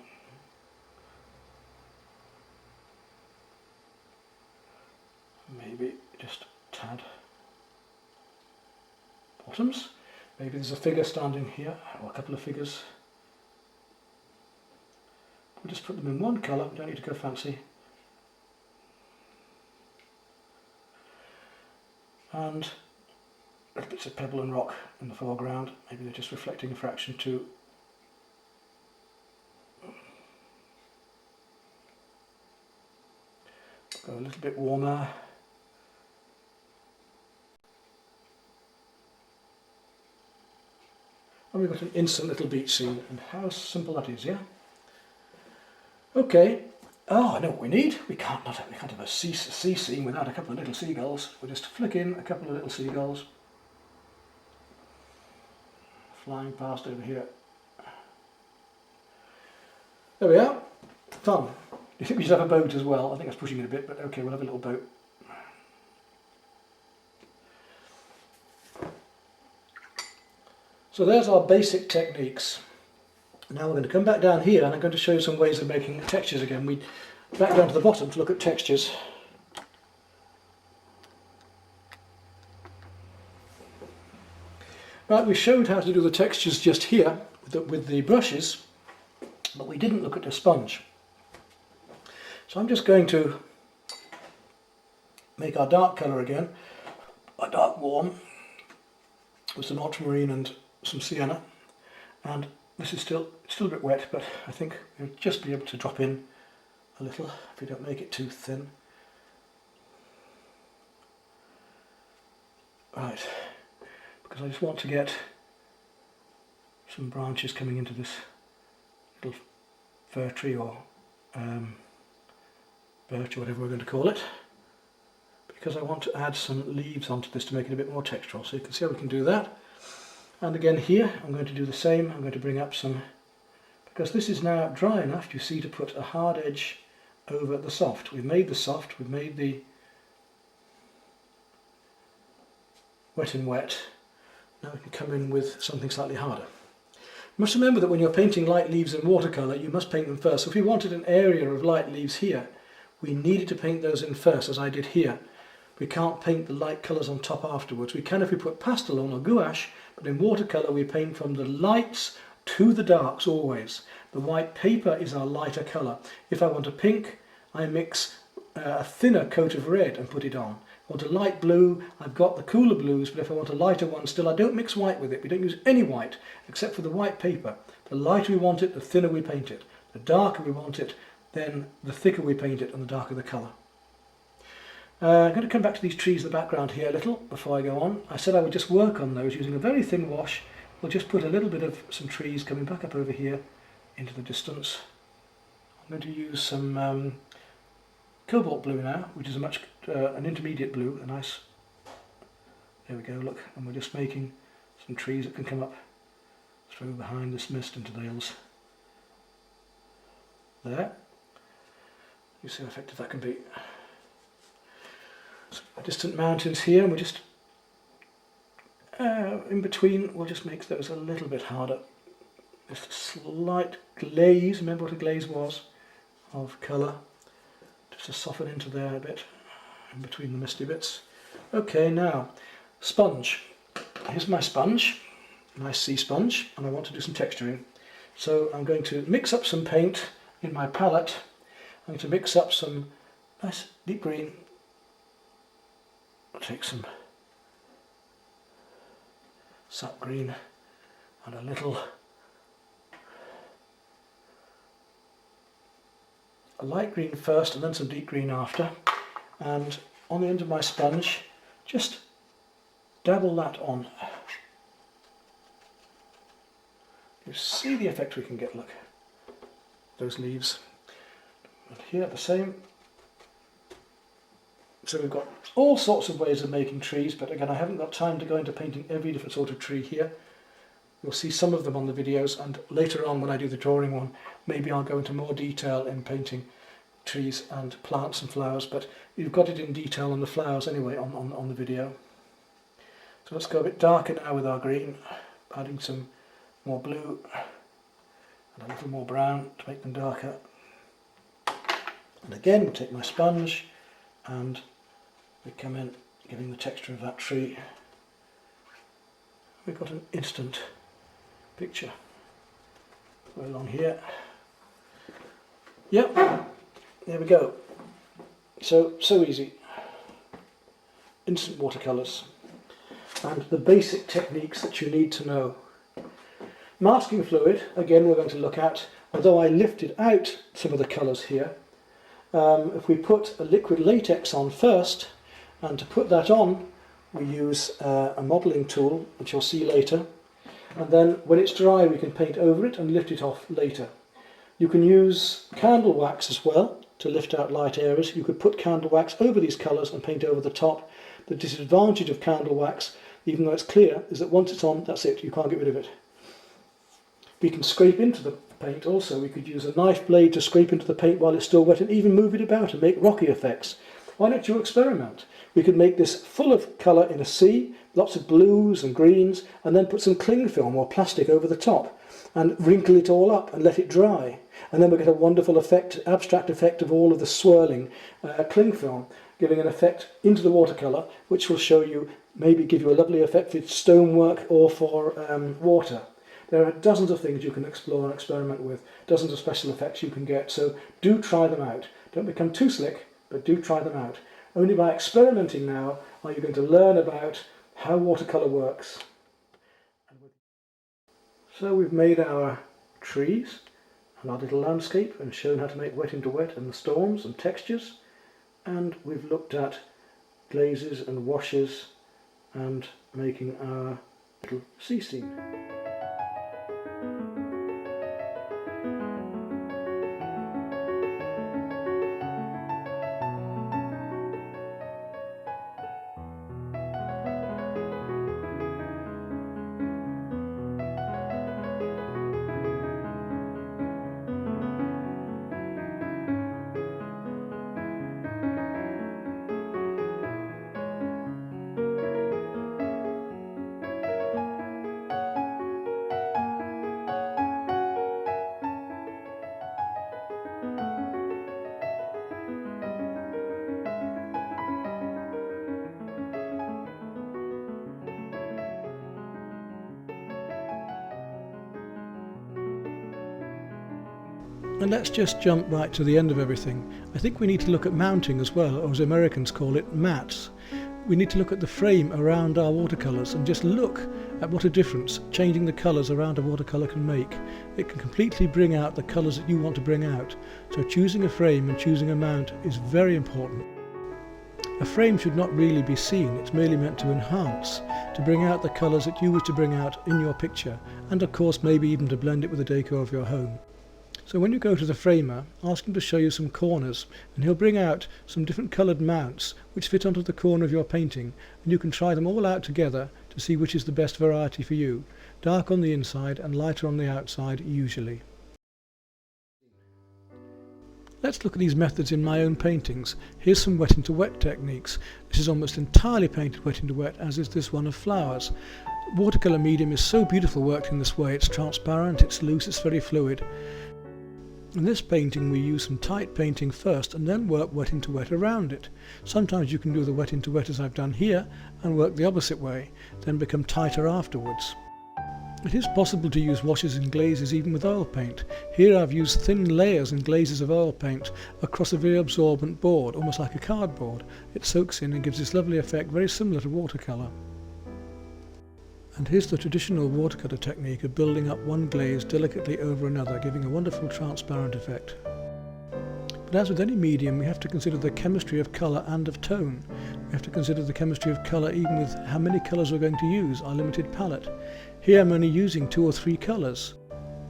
Maybe just a tad bottoms. Maybe there's a figure standing here, or a couple of figures. We'll just put them in one colour, we don't need to go fancy. And little bits of pebble and rock in the foreground. Maybe they're just reflecting a fraction too. Go a little bit warmer. And we've got an instant little beach scene, and how simple that is, yeah? Okay, oh, I know what we need. We can't have a sea scene without a couple of little seagulls. We'll just flick in a couple of little seagulls flying past over here. There we are. Fun. Do you think we should have a boat as well? I think that's pushing it a bit, but okay, we'll have a little boat. So there's our basic techniques. Now we're going to come back down here and I'm going to show you some ways of making textures again. We back down to the bottom to look at textures. Right, we showed how to do the textures just here with the brushes, but we didn't look at the sponge. So I'm just going to make our dark colour again, a dark warm, with some ultramarine and some sienna, and this is still a bit wet, but I think we'll just be able to drop in a little if we don't make it too thin. Right, because I just want to get some branches coming into this little fir tree or birch or whatever we're going to call it, because I want to add some leaves onto this to make it a bit more textural. So you can see how we can do that. And again here I'm going to do the same. I'm going to bring up some, because this is now dry enough, you see, to put a hard edge over the soft. We've made the soft, we've made the wet and wet. Now we can come in with something slightly harder. You must remember that when you're painting light leaves in watercolour, you must paint them first. So if we wanted an area of light leaves here, we needed to paint those in first, as I did here. We can't paint the light colours on top afterwards. We can if we put pastel on or gouache, but in watercolour we paint from the lights to the darks always. The white paper is our lighter colour. If I want a pink, I mix a thinner coat of red and put it on. If I want a light blue, I've got the cooler blues, but if I want a lighter one still, I don't mix white with it. We don't use any white except for the white paper. The lighter we want it, the thinner we paint it. The darker we want it, then the thicker we paint it and the darker the colour. I'm going to come back to these trees in the background here a little before I go on. I said I would just work on those using a very thin wash. We'll just put a little bit of some trees coming back up over here into the distance. I'm going to use some cobalt blue now, which is an intermediate blue, a nice, there we go, look, and we're just making some trees that can come up through behind this mist into those. There. You see how effective that can be. Distant mountains here, and we're just in between, we'll just make those a little bit harder. Just a slight glaze, remember what a glaze was, of colour, just to soften into there a bit in between the misty bits. Okay, now sponge. Here's my sponge, nice sea sponge, and I want to do some texturing. So I'm going to mix up some paint in my palette. I'm going to mix up some nice deep green. I'll take some sap green and a little light green first and then some deep green after, and on the end of my sponge just dabble that on. You see the effect we can get, look, those leaves. And here the same. So we've got all sorts of ways of making trees, but again I haven't got time to go into painting every different sort of tree here. You'll see some of them on the videos, and later on when I do the drawing one, maybe I'll go into more detail in painting trees and plants and flowers, but you've got it in detail on the flowers anyway on the video. So let's go a bit darker now with our green, adding some more blue and a little more brown to make them darker. And again, we'll take my sponge and we come in, giving the texture of that tree. We've got an instant picture. Go along here. Yep, there we go. So easy. Instant watercolours. And the basic techniques that you need to know. Masking fluid, again we're going to look at, although I lifted out some of the colours here. If we put a liquid latex on first, and to put that on we use a modelling tool, which you'll see later, and then when it's dry we can paint over it and lift it off later. You can use candle wax as well to lift out light areas. You could put candle wax over these colours and paint over the top. The disadvantage of candle wax, even though it's clear, is that once it's on, that's it, you can't get rid of it. We can scrape into the paint also. We could use a knife blade to scrape into the paint while it's still wet and even move it about and make rocky effects. Why don't you experiment? We could make this full of colour in a sea, lots of blues and greens, and then put some cling film or plastic over the top and wrinkle it all up and let it dry. And then we'll get a wonderful effect, abstract effect of all of the swirling cling film, giving an effect into the watercolour, which will show you, maybe give you a lovely effect with stonework or for water. There are dozens of things you can explore and experiment with, dozens of special effects you can get, so do try them out. Don't become too slick, but do try them out. Only by experimenting now are you going to learn about how watercolour works. So we've made our trees and our little landscape and shown how to make wet into wet and the storms and textures, and we've looked at glazes and washes and making our little sea scene. And let's just jump right to the end of everything. I think we need to look at mounting as well, or as Americans call it, mats. We need to look at the frame around our watercolours and just look at what a difference changing the colours around a watercolour can make. It can completely bring out the colours that you want to bring out. So choosing a frame and choosing a mount is very important. A frame should not really be seen, it's merely meant to enhance, to bring out the colours that you wish to bring out in your picture, and of course maybe even to blend it with the decor of your home. So when you go to the framer, ask him to show you some corners, and he'll bring out some different coloured mounts which fit onto the corner of your painting, and you can try them all out together to see which is the best variety for you. Dark on the inside and lighter on the outside usually. Let's look at these methods in my own paintings. Here's some wet into wet techniques. This is almost entirely painted wet into wet, as is this one of flowers. Watercolour medium is so beautiful worked in this way. It's transparent, it's loose, it's very fluid. In this painting we use some tight painting first and then work wet into wet around it. Sometimes you can do the wet into wet as I've done here and work the opposite way, then become tighter afterwards. It is possible to use washes and glazes even with oil paint. Here I've used thin layers and glazes of oil paint across a very absorbent board, almost like a cardboard. It soaks in and gives this lovely effect very similar to watercolour. And here's the traditional watercolour technique of building up one glaze delicately over another, giving a wonderful transparent effect. But as with any medium, we have to consider the chemistry of colour and of tone. We have to consider the chemistry of colour even with how many colours we're going to use, our limited palette. Here I'm only using 2 or 3 colours.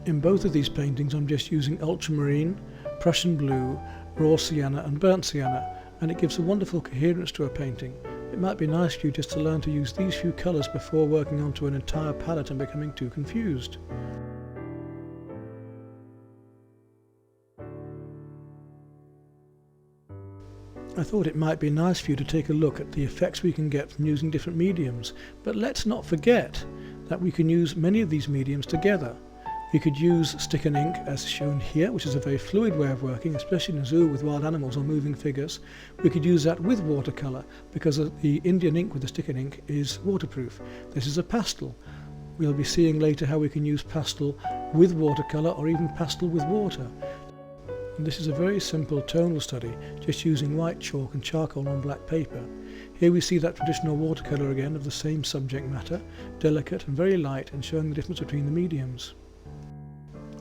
In both of these paintings I'm just using ultramarine, Prussian blue, raw sienna and burnt sienna, and it gives a wonderful coherence to a painting. It might be nice for you just to learn to use these few colours before working onto an entire palette and becoming too confused. I thought it might be nice for you to take a look at the effects we can get from using different mediums, but let's not forget that we can use many of these mediums together. We could use stick and ink as shown here, which is a very fluid way of working, especially in a zoo with wild animals or moving figures. We could use that with watercolour because the Indian ink with the stick and ink is waterproof. This is a pastel. We'll be seeing later how we can use pastel with watercolour or even pastel with water. And this is a very simple tonal study, just using white chalk and charcoal on black paper. Here we see that traditional watercolour again of the same subject matter, delicate and very light, and showing the difference between the mediums.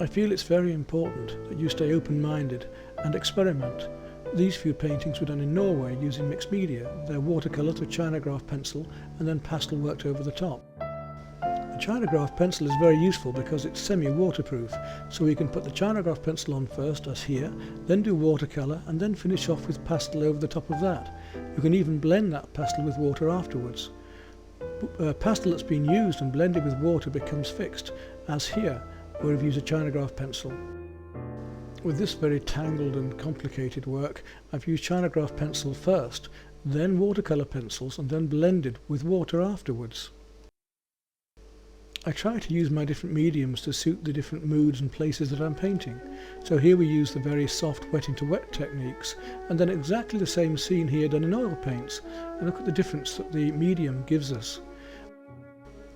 I feel it's very important that you stay open-minded and experiment. These few paintings were done in Norway using mixed media. They're watercolours with chinagraph pencil and then pastel worked over the top. The chinagraph pencil is very useful because it's semi-waterproof, so we can put the chinagraph pencil on first, as here, then do watercolour and then finish off with pastel over the top of that. You can even blend that pastel with water afterwards. Pastel that's been used and blended with water becomes fixed, as here, where I've used a chinagraph pencil. With this very tangled and complicated work, I've used chinagraph pencil first, then watercolour pencils, and then blended with water afterwards. I try to use my different mediums to suit the different moods and places that I'm painting. So here we use the very soft wet into wet techniques, and then exactly the same scene here done in oil paints, and look at the difference that the medium gives us.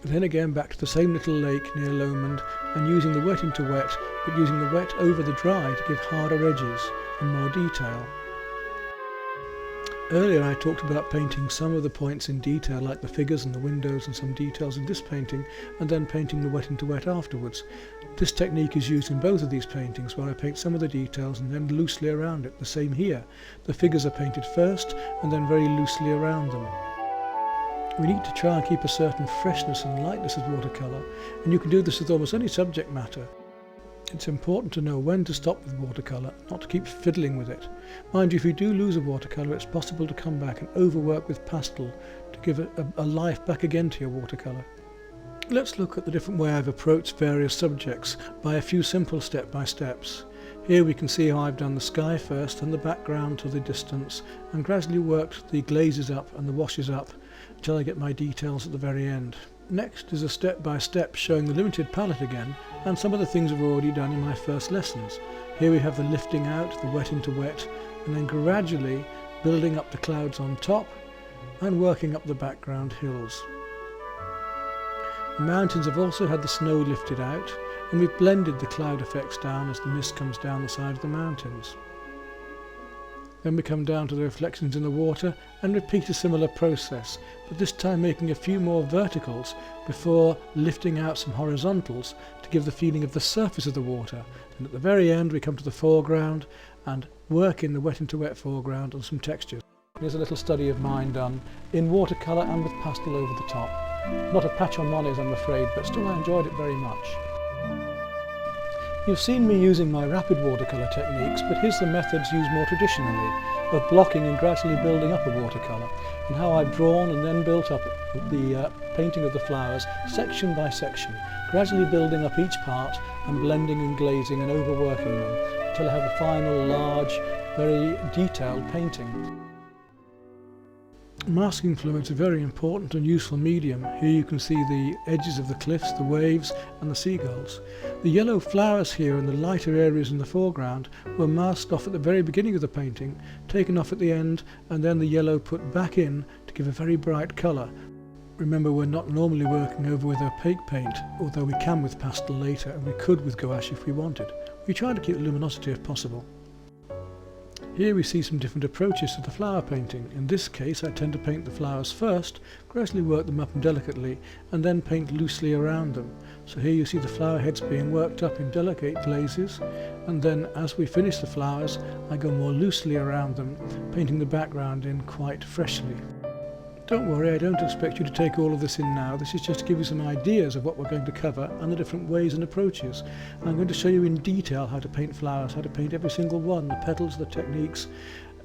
Then again back to the same little lake near Lomond, and using the wet into wet, but using the wet over the dry to give harder edges and more detail. Earlier I talked about painting some of the points in detail, like the figures and the windows and some details in this painting, and then painting the wet into wet afterwards. This technique is used in both of these paintings, where I paint some of the details and then loosely around it. The same here. The figures are painted first and then very loosely around them. We need to try and keep a certain freshness and lightness with watercolour, and you can do this with almost any subject matter. It's important to know when to stop with watercolour, not to keep fiddling with it. Mind you, if you do lose a watercolour, it's possible to come back and overwork with pastel to give a life back again to your watercolour. Let's look at the different way I've approached various subjects by a few simple step-by-steps. Here we can see how I've done the sky first and the background to the distance, and gradually worked the glazes up and the washes up until I get my details at the very end. Next is a step-by-step showing the limited palette again, and some of the things I've already done in my first lessons. Here we have the lifting out, the wet into wet, and then gradually building up the clouds on top and working up the background hills. The mountains have also had the snow lifted out, and we've blended the cloud effects down as the mist comes down the side of the mountains. Then we come down to the reflections in the water and repeat a similar process, but this time making a few more verticals before lifting out some horizontals to give the feeling of the surface of the water. And at the very end we come to the foreground and work in the wet into wet foreground on some textures. Here's a little study of mine done in watercolour and with pastel over the top. Not a patch on Monet's, I'm afraid, but still I enjoyed it very much. You've seen me using my rapid watercolour techniques, but here's the methods used more traditionally, of blocking and gradually building up a watercolour, and how I've drawn and then built up the painting of the flowers section by section, gradually building up each part and blending and glazing and overworking them until I have a final large, very detailed painting. Masking fluids are a very important and useful medium. Here you can see the edges of the cliffs, the waves and the seagulls. The yellow flowers here and the lighter areas in the foreground were masked off at the very beginning of the painting, taken off at the end, and then the yellow put back in to give a very bright colour. Remember, we're not normally working over with opaque paint, although we can with pastel later, and we could with gouache if we wanted. We try to keep the luminosity if possible. Here we see some different approaches to the flower painting. In this case I tend to paint the flowers first, gradually work them up delicately, and then paint loosely around them. So here you see the flower heads being worked up in delicate glazes, and then as we finish the flowers I go more loosely around them, painting the background in quite freshly. Don't worry, I don't expect you to take all of this in now. This is just to give you some ideas of what we're going to cover and the different ways and approaches. And I'm going to show you in detail how to paint flowers, how to paint every single one, the petals, the techniques.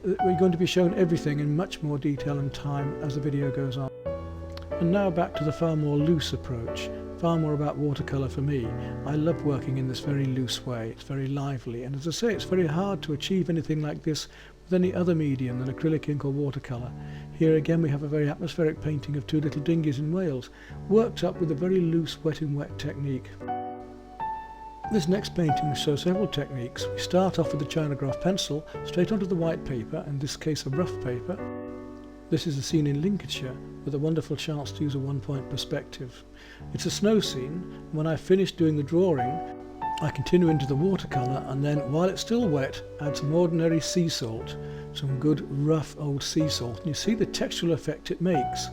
We're going to be shown everything in much more detail and time as the video goes on. And now back to the far more loose approach, far more about watercolour for me. I love working in this very loose way, it's very lively, and as I say, it's very hard to achieve anything like this with any other medium than acrylic ink or watercolour. Here again we have a very atmospheric painting of two little dinghies in Wales, worked up with a very loose wet in wet technique. This next painting shows several techniques. We start off with the Chinagraph pencil, straight onto the white paper, in this case a rough paper. This is a scene in Lincolnshire with a wonderful chance to use a one-point perspective. It's a snow scene, and when I've finished doing the drawing, I continue into the watercolour, and then while it's still wet, add some ordinary sea salt, some good rough old sea salt, and you see the textural effect it makes.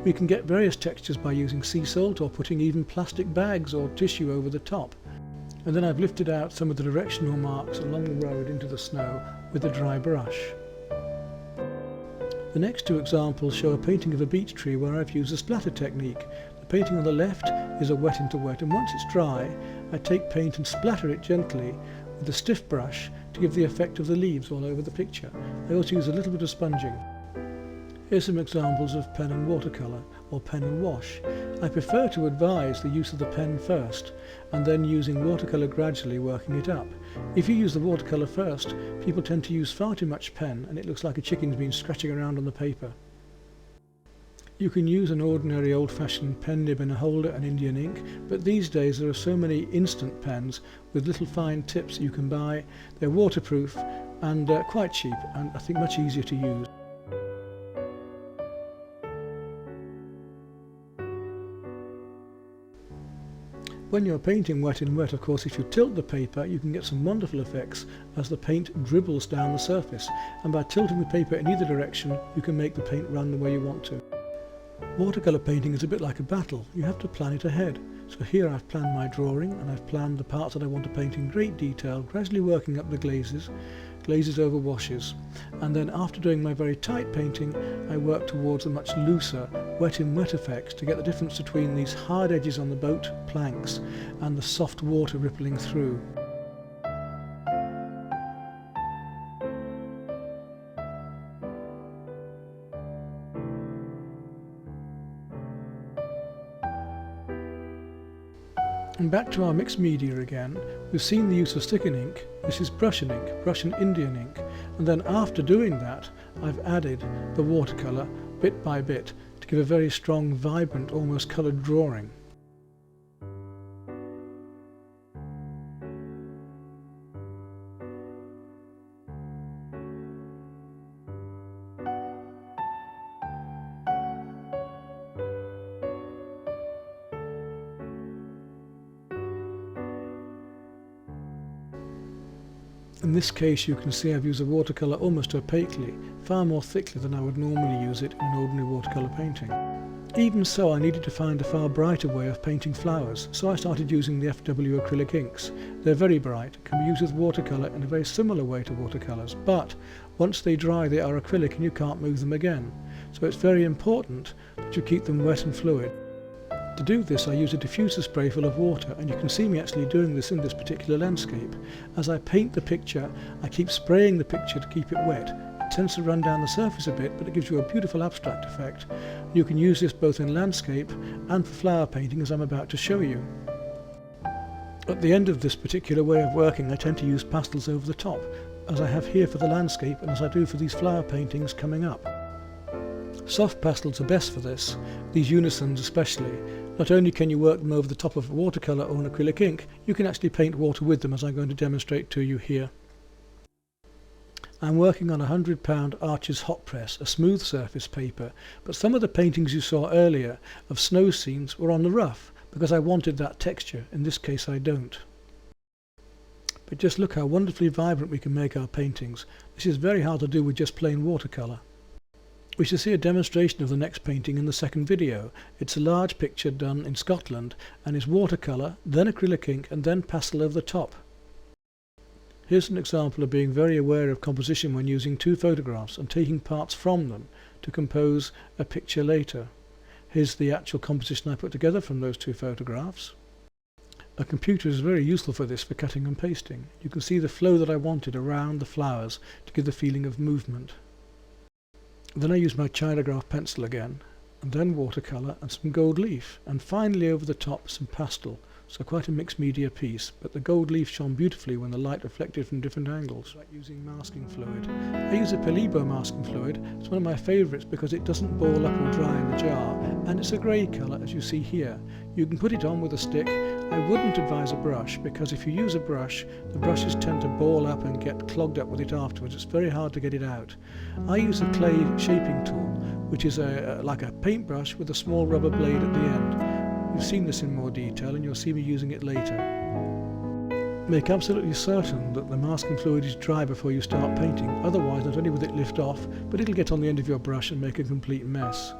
We can get various textures by using sea salt or putting even plastic bags or tissue over the top. And then I've lifted out some of the directional marks along the road into the snow with a dry brush. The next two examples show a painting of a beech tree where I've used a splatter technique. The painting on the left is a wet into wet, and once it's dry I take paint and splatter it gently with a stiff brush to give the effect of the leaves all over the picture. I also use a little bit of sponging. Here's some examples of pen and watercolour, or pen and wash. I prefer to advise the use of the pen first, and then using watercolour gradually working it up. If you use the watercolour first, people tend to use far too much pen, and it looks like a chicken's been scratching around on the paper. You can use an ordinary old-fashioned pen nib and a holder and Indian ink, but these days there are so many instant pens with little fine tips you can buy. They're waterproof and quite cheap, and I think much easier to use. When you're painting wet in wet, of course, if you tilt the paper you can get some wonderful effects as the paint dribbles down the surface, and by tilting the paper in either direction you can make the paint run the way you want to. Watercolour painting is a bit like a battle. You have to plan it ahead. So here I've planned my drawing, and I've planned the parts that I want to paint in great detail, gradually working up the glazes over washes, and then after doing my very tight painting I work towards a much looser wet in wet effects to get the difference between these hard edges on the boat planks and the soft water rippling through. And back to our mixed media again. We've seen the use of stick and ink. This is brush and ink, brush and Indian ink, and then after doing that I've added the watercolour bit by bit to give a very strong, vibrant, almost coloured drawing. In this case you can see I've used a watercolour almost opaquely, far more thickly than I would normally use it in an ordinary watercolour painting. Even so, I needed to find a far brighter way of painting flowers, so I started using the FW acrylic inks. They're very bright, can be used with watercolour in a very similar way to watercolours, but once they dry they are acrylic and you can't move them again. So it's very important that you keep them wet and fluid. To do this I use a diffuser spray full of water, and you can see me actually doing this in this particular landscape. As I paint the picture I keep spraying the picture to keep it wet. It tends to run down the surface a bit, but it gives you a beautiful abstract effect. You can use this both in landscape and for flower painting, as I'm about to show you. At the end of this particular way of working I tend to use pastels over the top, as I have here for the landscape and as I do for these flower paintings coming up. Soft pastels are best for this, these unisons especially. Not only can you work them over the top of watercolour or an acrylic ink, you can actually paint water with them, as I'm going to demonstrate to you here. I'm working on a £100 Arches hot press, a smooth surface paper, but some of the paintings you saw earlier of snow scenes were on the rough, because I wanted that texture. In this case I don't. But just look how wonderfully vibrant we can make our paintings. This is very hard to do with just plain watercolour. We shall see a demonstration of the next painting in the second video. It's a large picture done in Scotland and is watercolour, then acrylic ink and then pastel over the top. Here's an example of being very aware of composition when using two photographs and taking parts from them to compose a picture later. Here's the actual composition I put together from those two photographs. A computer is very useful for this, for cutting and pasting. You can see the flow that I wanted around the flowers to give the feeling of movement. Then I use my Chinagraph pencil again, and then watercolour and some gold leaf, and finally over the top some pastel, so quite a mixed media piece, but the gold leaf shone beautifully when the light reflected from different angles. Like using masking fluid. I use a Pelibo masking fluid. It's one of my favourites because it doesn't ball up or dry in the jar, and it's a grey colour as you see here. You can put it on with a stick. I wouldn't advise a brush, because if you use a brush, the brushes tend to ball up and get clogged up with it afterwards. It's very hard to get it out. I use a clay shaping tool, which is like a paintbrush with a small rubber blade at the end. You've seen this in more detail and you'll see me using it later. Make absolutely certain that the masking fluid is dry before you start painting, otherwise not only will it lift off, but it'll get on the end of your brush and make a complete mess.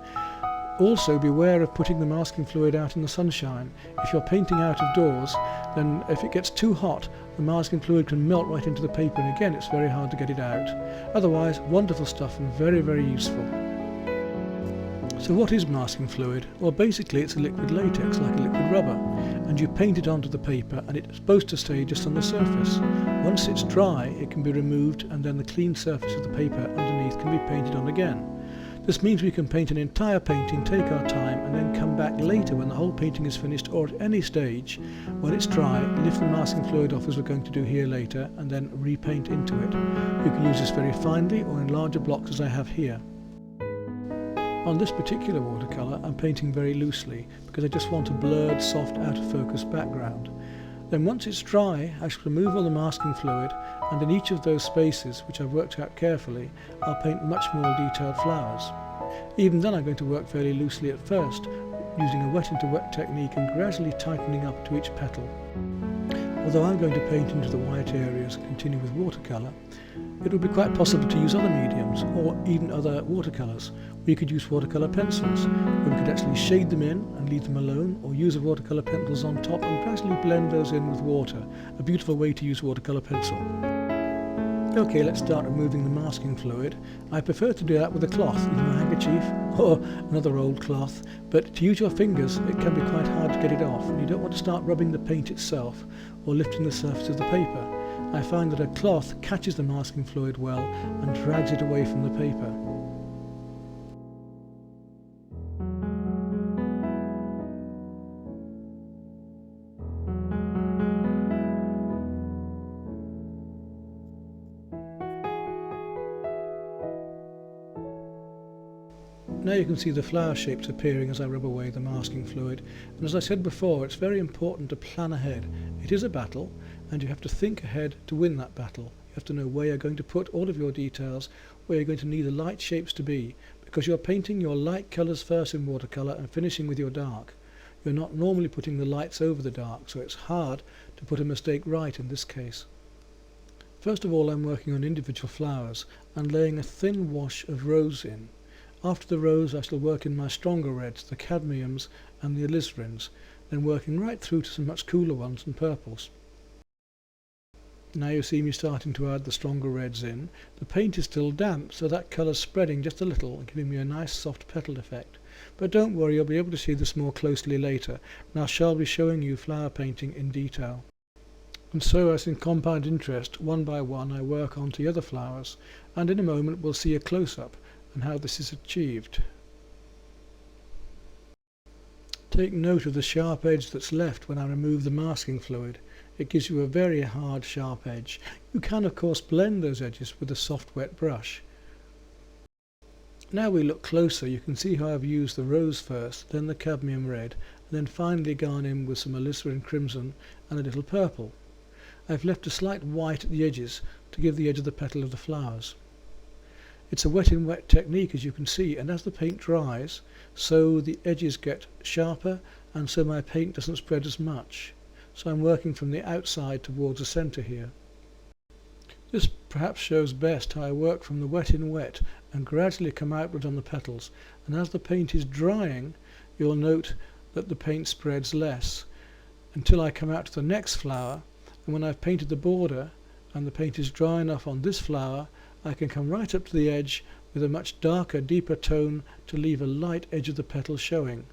Also beware of putting the masking fluid out in the sunshine. If you're painting out of doors, then if it gets too hot, the masking fluid can melt right into the paper, and again it's very hard to get it out. Otherwise, wonderful stuff and very, very useful. So what is masking fluid? Well, basically it's a liquid latex, like a liquid rubber, and you paint it onto the paper and it's supposed to stay just on the surface. Once it's dry, it can be removed, and then the clean surface of the paper underneath can be painted on again. This means we can paint an entire painting, take our time, and then come back later when the whole painting is finished, or at any stage when it's dry, lift the masking fluid off as we're going to do here later, and then repaint into it. You can use this very finely or in larger blocks as I have here. On this particular watercolour I'm painting very loosely because I just want a blurred, soft, out of focus background. Then once it's dry, I shall remove all the masking fluid, and in each of those spaces, which I've worked out carefully, I'll paint much more detailed flowers. Even then I'm going to work fairly loosely at first, using a wet into wet technique and gradually tightening up to each petal. Although I'm going to paint into the white areas and continue with watercolour, it would be quite possible to use other mediums, or even other watercolours. We could use watercolour pencils, where we could actually shade them in and leave them alone, or use the watercolour pencils on top and gradually blend those in with water. A beautiful way to use watercolour pencil. Okay, let's start removing the masking fluid. I prefer to do that with a cloth, either a handkerchief or another old cloth, but to use your fingers it can be quite hard to get it off, and you don't want to start rubbing the paint itself or lifting the surface of the paper. I find that a cloth catches the masking fluid well and drags it away from the paper. Now you can see the flower shapes appearing as I rub away the masking fluid, and as I said before, it's very important to plan ahead. It is a battle, and you have to think ahead to win that battle. You have to know where you're going to put all of your details, where you're going to need the light shapes to be, because you're painting your light colours first in watercolour and finishing with your dark. You're not normally putting the lights over the dark, so it's hard to put a mistake right in this case. First of all, I'm working on individual flowers and laying a thin wash of rose in. After the rose I shall work in my stronger reds, the cadmiums and the alizarins, then working right through to some much cooler ones and purples. Now you see me starting to add the stronger reds in. The paint is still damp, so that colour's spreading just a little, giving me a nice soft petal effect. But don't worry, you'll be able to see this more closely later, and I shall be showing you flower painting in detail. And so, as in compound interest, one by one I work on to the other flowers, and in a moment we'll see a close-up and how this is achieved. Take note of the sharp edge that's left when I remove the masking fluid. It gives you a very hard, sharp edge. You can of course blend those edges with a soft wet brush. Now we look closer, you can see how I've used the rose first, then the cadmium red, and then finally gone in with some alizarin crimson and a little purple. I've left a slight white at the edges to give the edge of the petal of the flowers. It's a wet in wet technique, as you can see, and as the paint dries, so the edges get sharper and so my paint doesn't spread as much. So I'm working from the outside towards the centre here. This perhaps shows best how I work from the wet in wet and gradually come outward on the petals, and as the paint is drying you'll note that the paint spreads less until I come out to the next flower, and when I've painted the border and the paint is dry enough on this flower, I can come right up to the edge with a much darker, deeper tone to leave a light edge of the petal showing.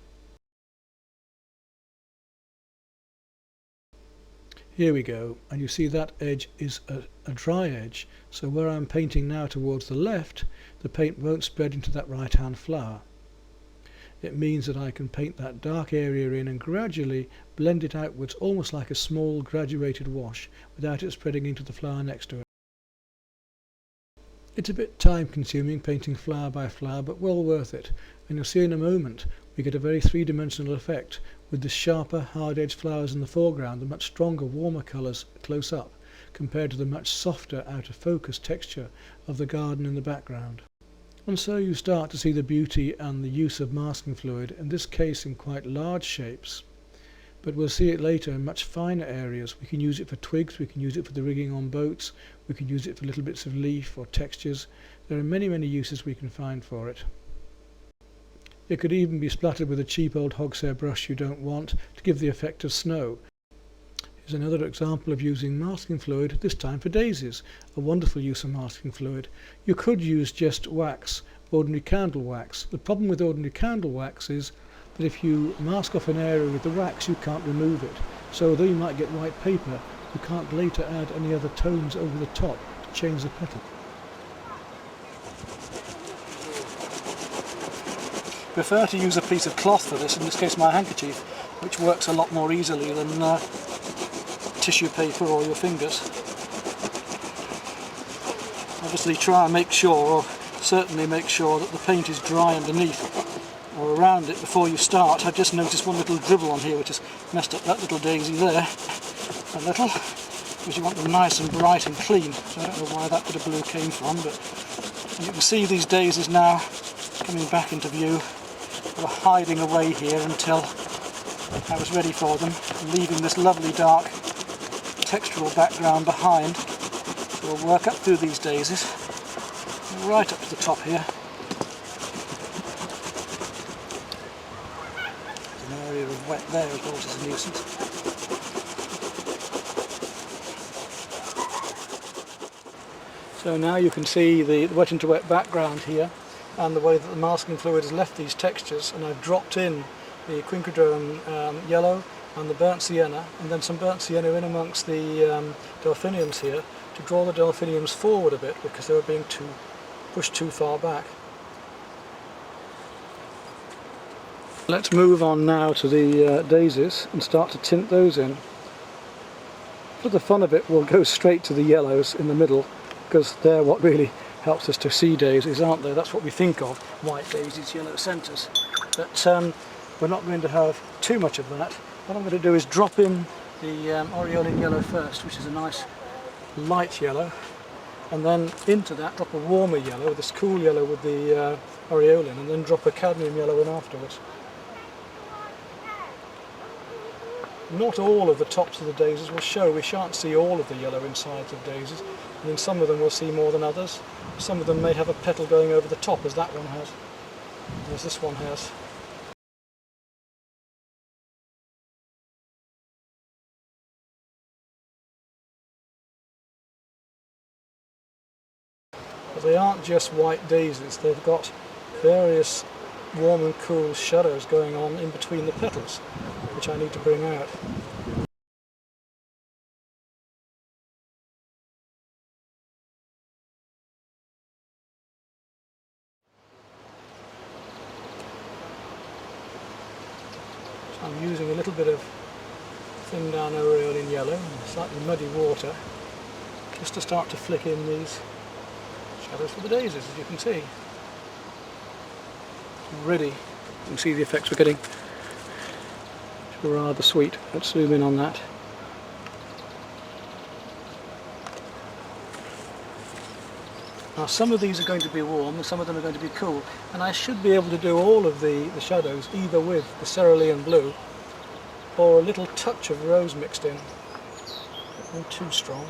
Here we go, and you see that edge is a dry edge, so where I'm painting now towards the left, the paint won't spread into that right hand flower. it means that I can paint that dark area in and gradually blend it outwards, almost like a small graduated wash, without it spreading into the flower next to it. It's a bit time consuming painting flower by flower, but well worth it, and you'll see in a moment we get a very three-dimensional effect with the sharper hard-edged flowers in the foreground, the much stronger warmer colours close up compared to the much softer out of focus texture of the garden in the background. And so you start to see the beauty and the use of masking fluid, in this case in quite large shapes, but we'll see it later in much finer areas. We can use it for twigs, we can use it for the rigging on boats, we can use it for little bits of leaf or textures. There are many uses we can find for it. It could even be splattered with a cheap old hog's hair brush you don't want to give the effect of snow. Here's another example of using masking fluid, this time for daisies. A wonderful use of masking fluid. You could use just wax, ordinary candle wax. The problem with ordinary candle wax is that if you mask off an area with the wax, you can't remove it. So although you might get white paper, you can't later add any other tones over the top to change the petal. I prefer to use a piece of cloth for this, in this case my handkerchief, which works a lot more easily than tissue paper or your fingers. Obviously try and make sure, or certainly make sure, that the paint is dry underneath or around it before you start. I've just noticed one little dribble on here which has messed up that little daisy there a little, because you want them nice and bright and clean. So I don't know where that bit of blue came from, but you can see these daisies now coming back into view. They were hiding away here until I was ready for them, leaving this lovely dark textural background behind. So we'll work up through these daisies, right up to the top here. There's an area of wet there as well, which is a nuisance. So now you can see the wet into wet background here, and the way that the masking fluid has left these textures, and I've dropped in the quincadrone yellow and the burnt sienna, and then some burnt sienna in amongst the delphiniums here to draw the delphiniums forward a bit because they were being pushed too far back. Let's move on now to the daisies and start to tint those in. For the fun of it, we'll go straight to the yellows in the middle, because they're what really helps us to see daisies, aren't they? That's what we think of, white daisies, yellow centres. But we're not going to have too much of that. What I'm going to do is drop in the aureolin yellow first, which is a nice light yellow, and then into that drop a warmer yellow, this cool yellow with the aureolin, and then drop a cadmium yellow in afterwards. Not all of the tops of the daisies will show. We shan't see all of the yellow insides of daisies, and in some of them we'll see more than others. Some of them may have a petal going over the top, as that one has, as this one has. But they aren't just white daisies, they've got various warm and cool shadows going on in between the petals, which I need to bring out. So I'm using a little bit of thin down aureolin yellow and slightly muddy water just to start to flick in these shadows for the daisies, as you can see. Already you can see the effects we're getting, which are rather sweet. Let's zoom in on that. Now some of these are going to be warm and some of them are going to be cool, and I should be able to do all of the shadows either with the cerulean blue or a little touch of rose mixed in. Not too strong.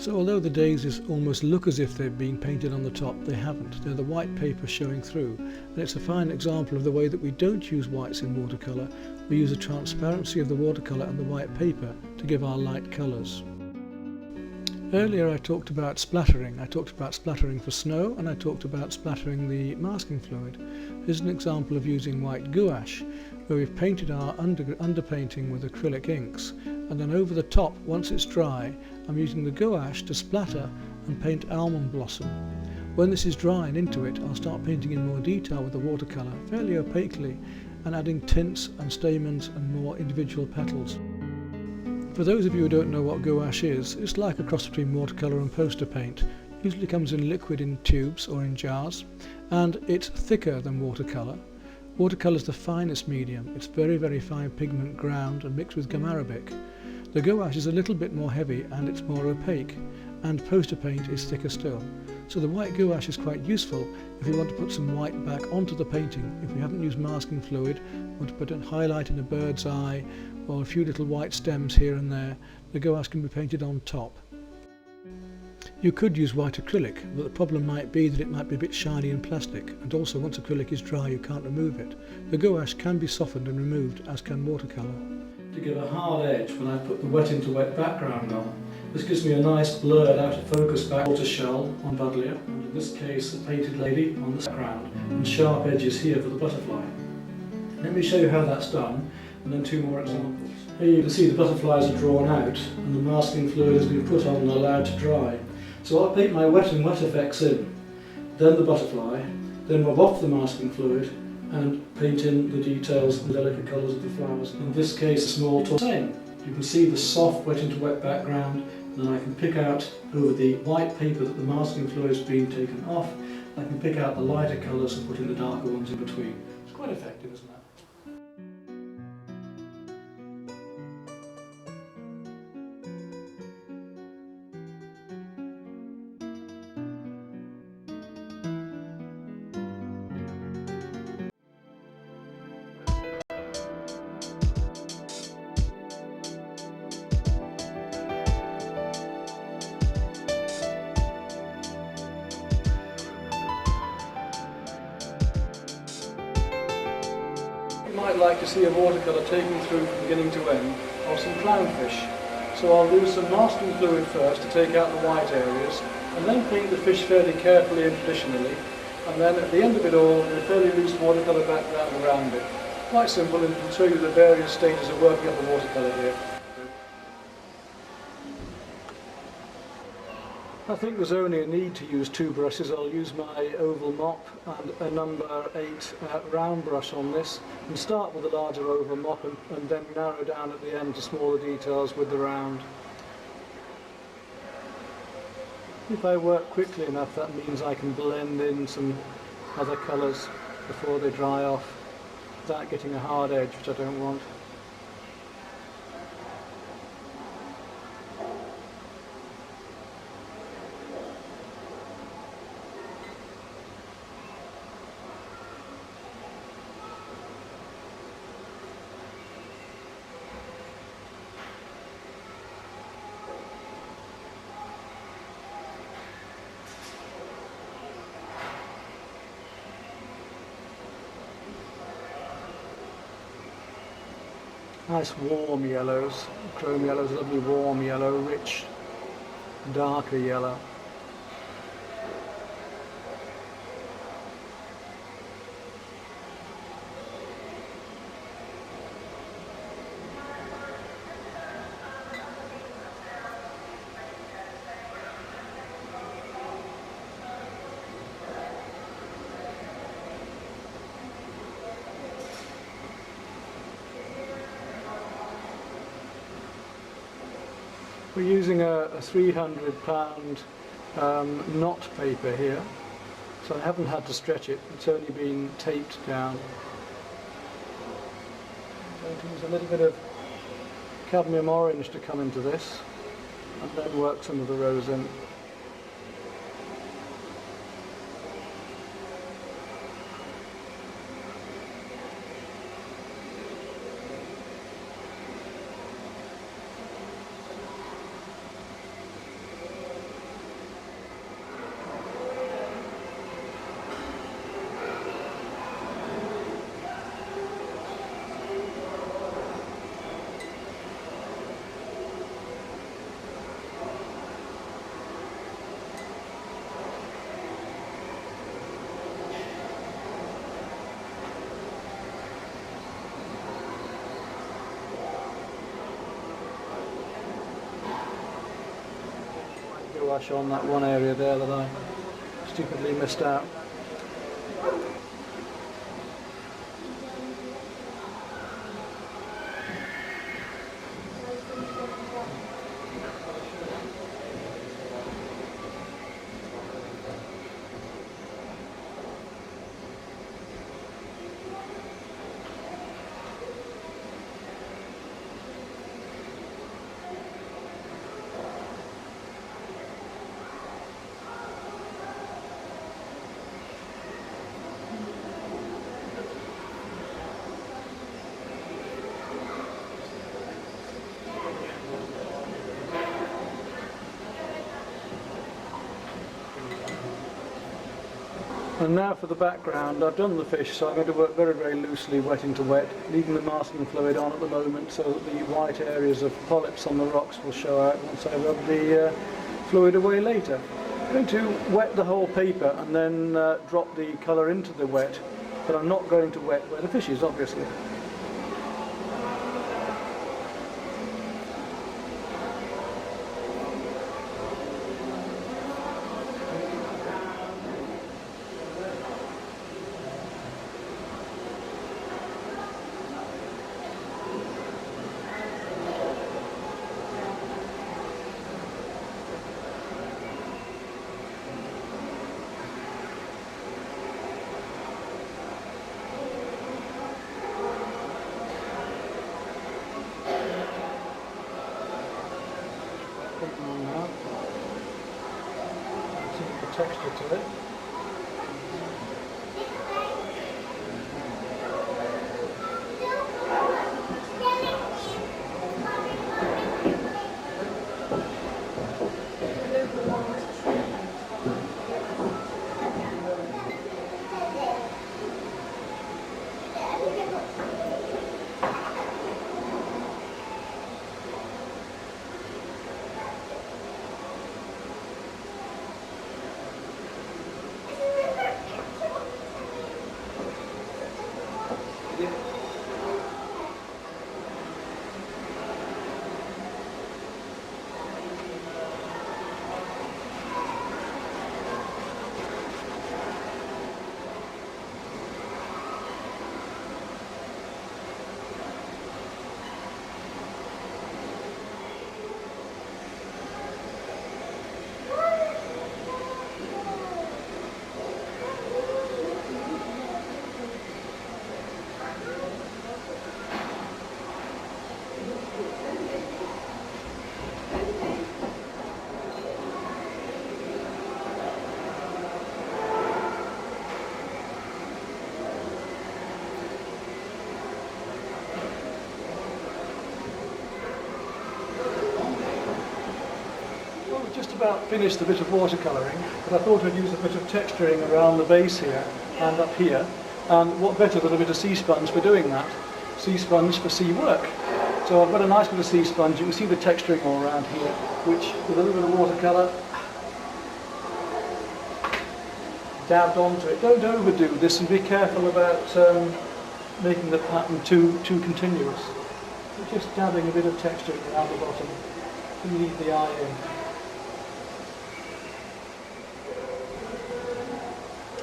So although the daisies almost look as if they've been painted on the top, they haven't. They're the white paper showing through, and it's a fine example of the way that we don't use whites in watercolour. We use the transparency of the watercolour and the white paper to give our light colours. Earlier I talked about splattering. I talked about splattering for snow, and I talked about splattering the masking fluid. Here's an example of using white gouache, where we've painted our underpainting with acrylic inks, and then over the top, once it's dry, I'm using the gouache to splatter and paint almond blossom. When this is dry and into it, I'll start painting in more detail with the watercolour, fairly opaquely, and adding tints and stamens and more individual petals. For those of you who don't know what gouache is, it's like a cross between watercolour and poster paint. It usually comes in liquid in tubes or in jars, and it's thicker than watercolour. Watercolour is the finest medium. It's very, very fine pigment ground and mixed with gum arabic. The gouache is a little bit more heavy and it's more opaque, and poster paint is thicker still. So the white gouache is quite useful if you want to put some white back onto the painting. If you haven't used masking fluid, want to put a highlight in a bird's eye or a few little white stems here and there, the gouache can be painted on top. You could use white acrylic, but the problem might be that it might be a bit shiny and plastic, and also once acrylic is dry you can't remove it. The gouache can be softened and removed, as can watercolour. To give a hard edge when I put the wet into wet background on, this gives me a nice blurred out of focus water shell on Buddleia, and in this case a painted lady on the background, and sharp edges here for the butterfly. Let me show you how that's done, and then two more examples. Here you can see the butterflies are drawn out and the masking fluid has been put on and allowed to dry. So I'll paint my wet and wet effects in, then the butterfly, then rub off the masking fluid and paint in the details and the delicate colours of the flowers. In this case, a small tall same. You can see the soft wet into wet background, and then I can pick out over the white paper that the masking fluid has been taken off. I can pick out the lighter colours and put in the darker ones in between. It's quite effective, isn't it? You might like to see a watercolour taken through from beginning to end of some clownfish. So I'll use some masking fluid first to take out the white areas, and then paint the fish fairly carefully and traditionally, and then at the end of it all, a fairly loose watercolour background around it. Quite simple, and I'll show you the various stages of working up a watercolour here. I think there's only a need to use two brushes. I'll use my oval mop and a number 8 round brush on this, and start with a larger oval mop and then narrow down at the end to smaller details with the round. If I work quickly enough, that means I can blend in some other colours before they dry off without getting a hard edge, which I don't want. Nice warm yellows, chrome yellows, lovely warm yellow, rich, darker yellow. We're using a 300-pound knot paper here, so I haven't had to stretch it, it's only been taped down. I'm going to use a little bit of cadmium orange to come into this, and then work some of the rows in. brush on that one area there that I stupidly missed out. And now for the background. I've done the fish, so I'm going to work very, very loosely, wet into wet, leaving the masking fluid on at the moment so that the white areas of polyps on the rocks will show out once I rub the fluid away later. I'm going to wet the whole paper and then drop the colour into the wet, but I'm not going to wet where the fish is, obviously. On now. See the texture to it. About finished the bit of watercolouring, but I thought I'd use a bit of texturing around the base here and up here, and what better than a bit of sea sponge for doing that? Sea sponge for sea work. So I've got a nice bit of sea sponge. You can see the texturing all around here, which with a little bit of watercolour dabbed onto it. Don't overdo this and be careful about making the pattern too continuous. So just dabbing a bit of texture around the bottom to lead the eye in.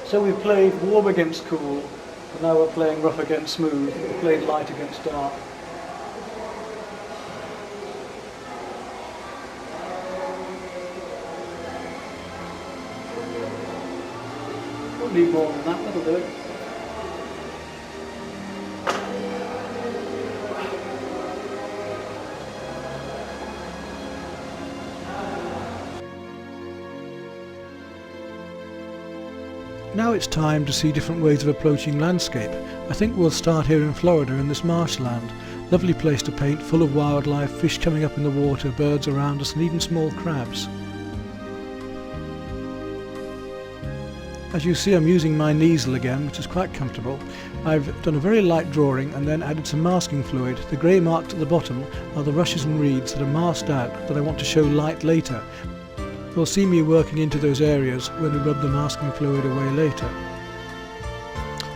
So we've played warm against cool, and now we're playing rough against smooth. We've played light against dark. Don't need more than that, that'll do it. Now it's time to see different ways of approaching landscape. I think we'll start here in Florida in this marshland. Lovely place to paint, full of wildlife, fish coming up in the water, birds around us and even small crabs. As you see, I'm using my easel again, which is quite comfortable. I've done a very light drawing and then added some masking fluid. The grey marks at the bottom are the rushes and reeds that are masked out that I want to show light later. You'll see me working into those areas when we rub the masking fluid away later.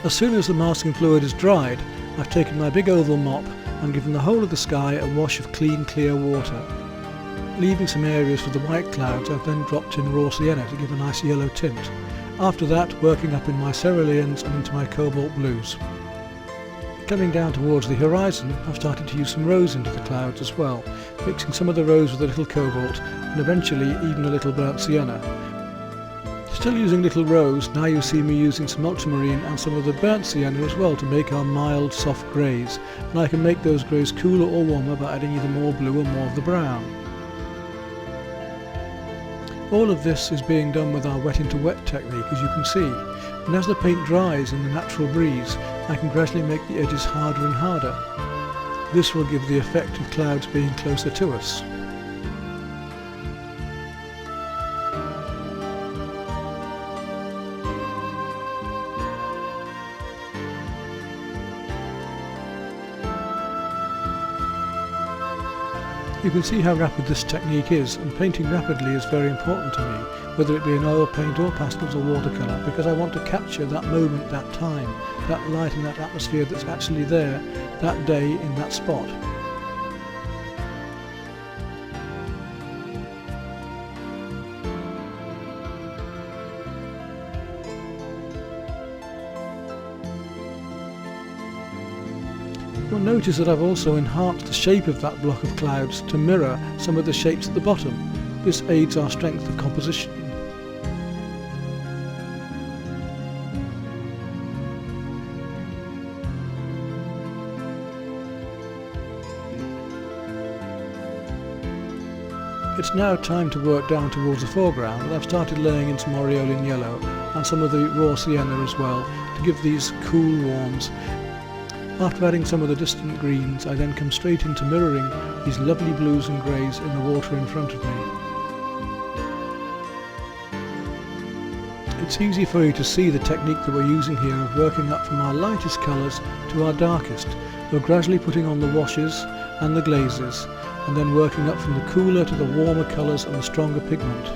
As soon as the masking fluid is dried, I've taken my big oval mop and given the whole of the sky a wash of clean, clear water. Leaving some areas for the white clouds, I've then dropped in raw sienna to give a nice yellow tint. After that, working up in my ceruleans and into my cobalt blues. Coming down towards the horizon, I've started to use some rose into the clouds as well, mixing some of the rose with a little cobalt and eventually even a little burnt sienna. Still using little rose, now you see me using some ultramarine and some of the burnt sienna as well to make our mild soft greys, and I can make those greys cooler or warmer by adding either more blue or more of the brown. All of this is being done with our wet into wet technique, as you can see, and as the paint dries in the natural breeze, I can gradually make the edges harder and harder. This will give the effect of clouds being closer to us. You can see how rapid this technique is, and painting rapidly is very important to me, whether it be an oil paint or pastels or watercolour, because I want to capture that moment, that time, that light and that atmosphere that's actually there that day in that spot. You'll notice that I've also enhanced the shape of that block of clouds to mirror some of the shapes at the bottom. This aids our strength of composition. It's now time to work down towards the foreground, and I've started laying in some aureolin yellow and some of the raw sienna as well to give these cool warms. After adding some of the distant greens, I then come straight into mirroring these lovely blues and greys in the water in front of me. It's easy for you to see the technique that we're using here of working up from our lightest colours to our darkest. We're gradually putting on the washes and the glazes, and then working up from the cooler to the warmer colours and the stronger pigment.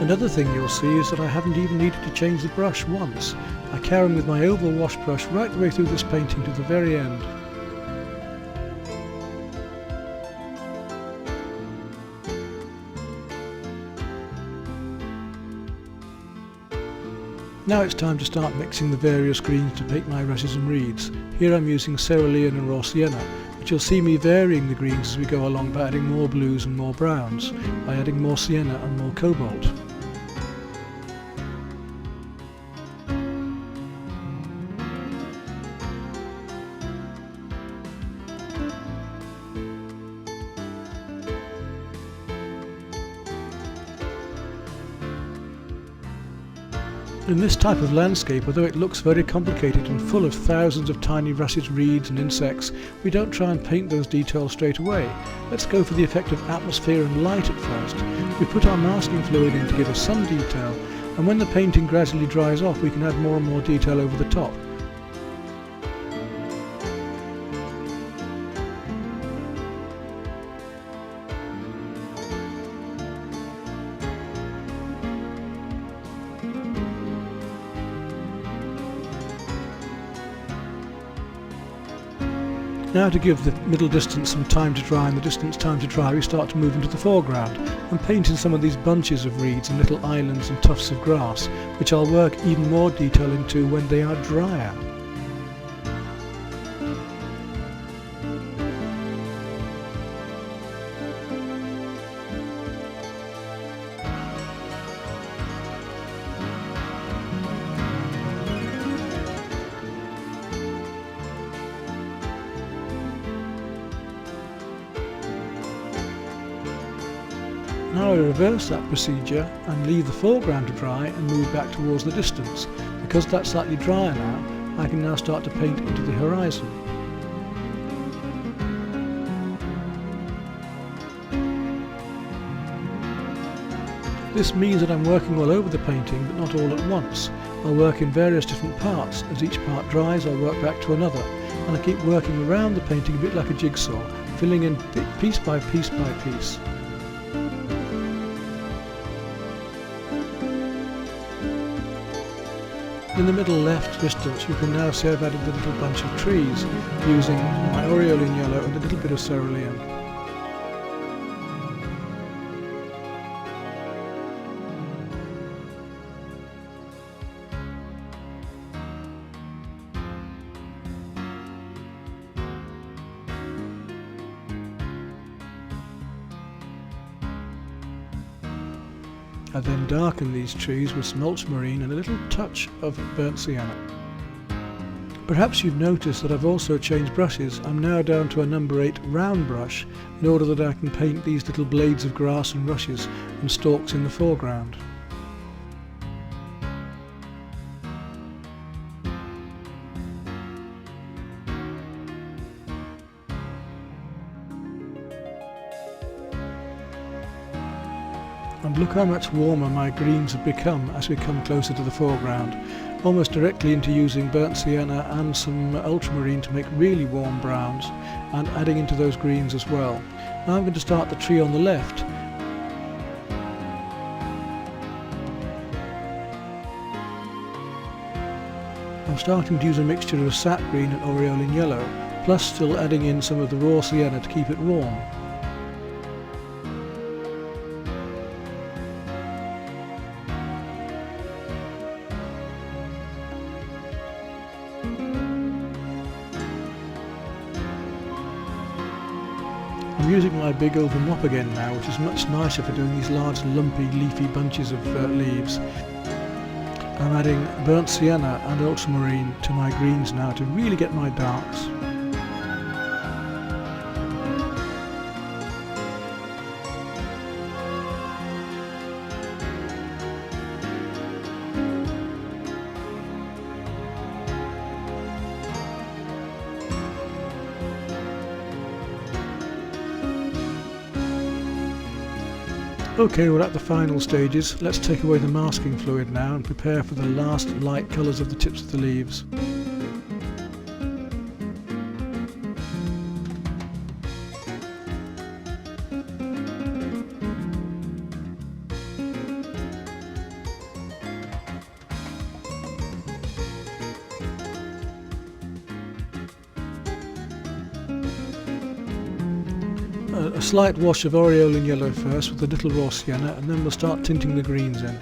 Another thing you'll see is that I haven't even needed to change the brush once. I carry on with my oval wash brush right the way through this painting to the very end. Now it's time to start mixing the various greens to paint my rushes and reeds. Here I'm using cerulean and raw sienna, but you'll see me varying the greens as we go along by adding more blues and more browns, by adding more sienna and more cobalt. In this type of landscape, although it looks very complicated and full of thousands of tiny rushes, reeds and insects, we don't try and paint those details straight away. Let's go for the effect of atmosphere and light at first. We put our masking fluid in to give us some detail, and when the painting gradually dries off we can add more and more detail over the top. Now to give the middle distance some time to dry and the distance time to dry, we start to move into the foreground and paint in some of these bunches of reeds and little islands and tufts of grass, which I'll work even more detail into when they are drier. Now I reverse that procedure and leave the foreground to dry and move back towards the distance. Because that's slightly drier now, I can now start to paint into the horizon. This means that I'm working all over the painting, but not all at once. I'll work in various different parts. As each part dries, I'll work back to another, and I keep working around the painting a bit like a jigsaw, filling in piece by piece by piece. In the middle left distance you can now see I've added the little bunch of trees using my aureolin yellow and a little bit of cerulean. I then darken these trees with some ultramarine and a little touch of burnt sienna. Perhaps you've noticed that I've also changed brushes. I'm now down to a number 8 round brush in order that I can paint these little blades of grass and rushes and stalks in the foreground. And look how much warmer my greens have become as we come closer to the foreground, almost directly into using burnt sienna and some ultramarine to make really warm browns, and adding into those greens as well. Now I'm going to start the tree on the left. I'm starting to use a mixture of sap green and aureolin yellow, plus still adding in some of the raw sienna to keep it warm. I'm using my big oval mop again now, which is much nicer for doing these large lumpy leafy bunches of leaves. I'm adding burnt sienna and ultramarine to my greens now to really get my darks. Okay, we're at the final stages. Let's take away the masking fluid now and prepare for the last light colours of the tips of the leaves. A slight wash of aureolin yellow first with a little raw sienna, and then we'll start tinting the greens in.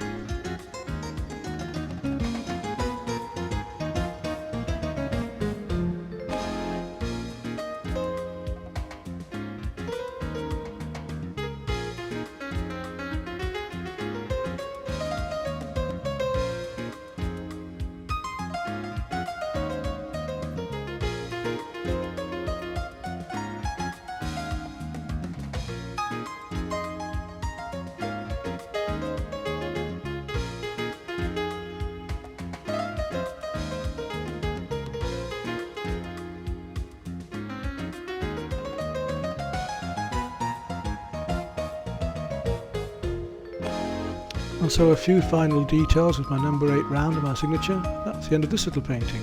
And so a few final details with my number 8 round and my signature. That's the end of this little painting.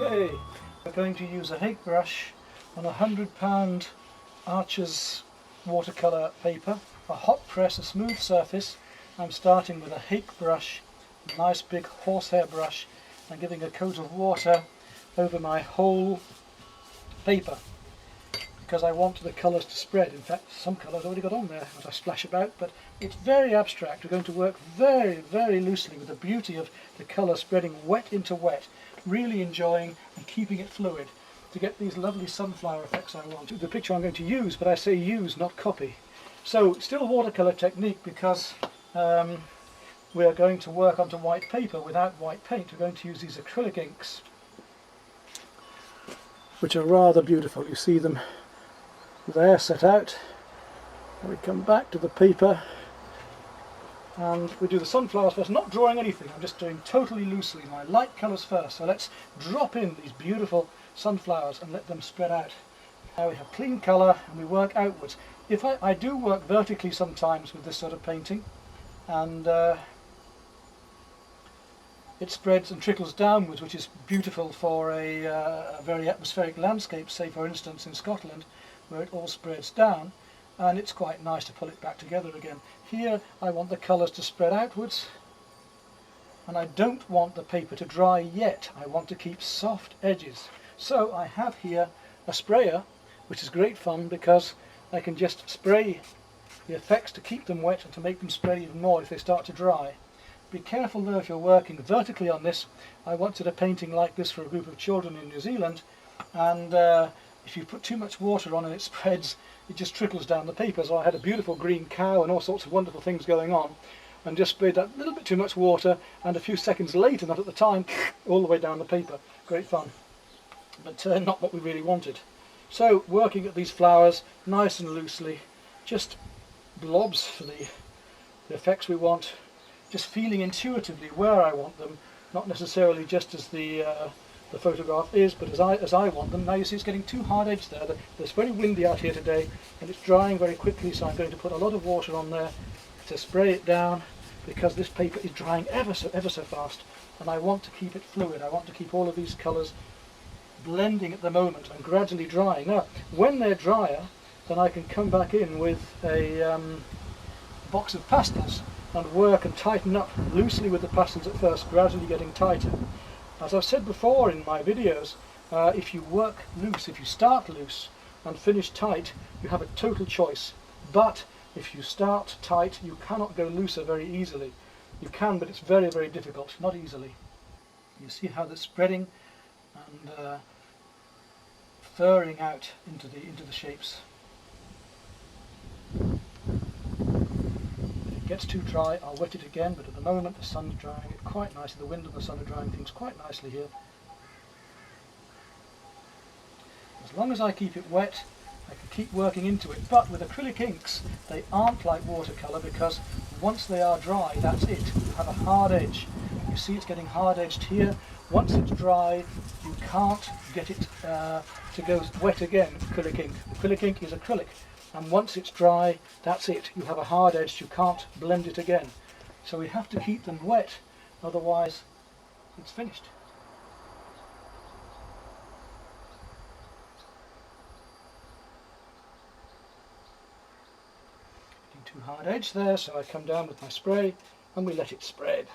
Okay, we're going to use a hake brush on a £100 Archer's watercolour paper, a hot press, a smooth surface. I'm starting with a hake brush, a nice big horsehair brush, and giving a coat of water over my whole paper because I want the colours to spread. In fact, some colours already got on there as I splash about, but it's very abstract. We're going to work very, very loosely with the beauty of the colour spreading wet into wet, really enjoying and keeping it fluid to get these lovely sunflower effects I want. The picture I'm going to use, but I say use, not copy. So still watercolour technique because we are going to work onto white paper without white paint. We're going to use these acrylic inks, which are rather beautiful. You see them there set out, We come back to the paper and we do the sunflowers first, not drawing anything, I'm just doing totally loosely, my light colours first. So let's drop in these beautiful sunflowers and let them spread out. Now we have clean colour and we work outwards. If I do work vertically sometimes with this sort of painting, and it spreads and trickles downwards, which is beautiful for a very atmospheric landscape, say for instance in Scotland, where it all spreads down, and it's quite nice to pull it back together again. Here I want the colours to spread outwards, and I don't want the paper to dry yet. I want to keep soft edges. So I have here a sprayer, which is great fun because I can just spray the effects to keep them wet and to make them spread even more if they start to dry. Be careful though if you're working vertically on this. I once did a painting like this for a group of children in New Zealand, and if you put too much water on and it spreads, it just trickles down the paper. So I had a beautiful green cow and all sorts of wonderful things going on, and just sprayed that little bit too much water, and a few seconds later, not at the time, all the way down the paper. Great fun, but not what we really wanted. So working at these flowers nice and loosely, just blobs for the effects we want, just feeling intuitively where I want them, not necessarily just as the photograph is, but as I want them. Now you see it's getting too hard edged there. It's very windy out here today and it's drying very quickly, so I'm going to put a lot of water on there to spray it down, because this paper is drying ever so fast, and I want to keep it fluid. I want to keep all of these colours blending at the moment and gradually drying. Now when they're drier, then I can come back in with a box of pastels and work and tighten up loosely with the pastels at first, gradually getting tighter. As I've said before in my videos, if you work loose, if you start loose and finish tight, you have a total choice. But if you start tight, you cannot go looser very easily. You can, but it's very, very difficult, not easily. You see how they're spreading and furring out into the shapes. If it gets too dry, I'll wet it again, but at the moment the sun's drying it quite nicely. The wind and the sun are drying things quite nicely here. As long as I keep it wet, I can keep working into it. But with acrylic inks, they aren't like watercolour, because once they are dry, that's it. You have a hard edge. You see it's getting hard edged here. Once it's dry, you can't get it to go wet again with acrylic ink. Acrylic ink is acrylic, and once it's dry, that's it. You have a hard edge, you can't blend it again. So we have to keep them wet, otherwise it's finished. Too hard edge there, so I come down with my spray and we let it spread.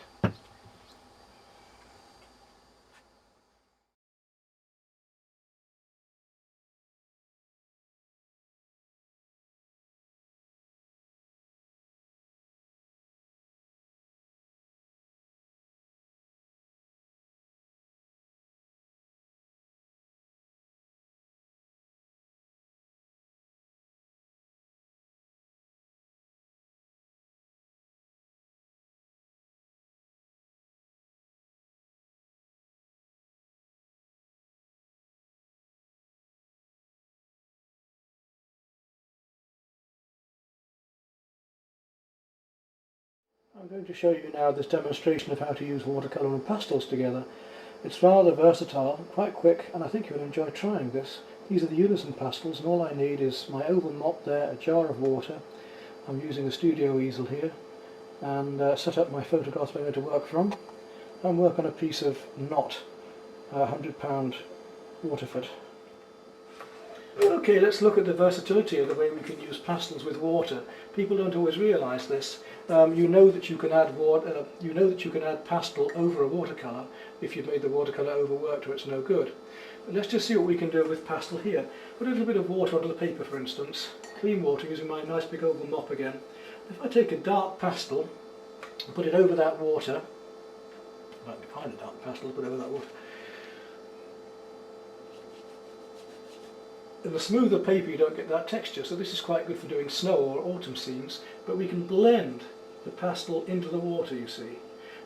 I'm going to show you now this demonstration of how to use watercolour and pastels together. It's rather versatile, quite quick, and I think you'll enjoy trying this. These are the Unison pastels, and all I need is my oval mop there, a jar of water. I'm using a studio easel here, and set up my photographs I'm going to work from, and work on a piece of knot, a £100 waterfoot. Okay, let's look at the versatility of the way we can use pastels with water. People don't always realise this. You know that you can add pastel over a watercolour if you've made the watercolour overworked or it's no good. But let's just see what we can do with pastel here. Put a little bit of water onto the paper, for instance. Clean water, using my nice big oval mop again. If I take a dark pastel and put it over that water, I might find a dark pastel to put over that water. In the smoother paper you don't get that texture, so this is quite good for doing snow or autumn scenes, but we can blend the pastel into the water, you see.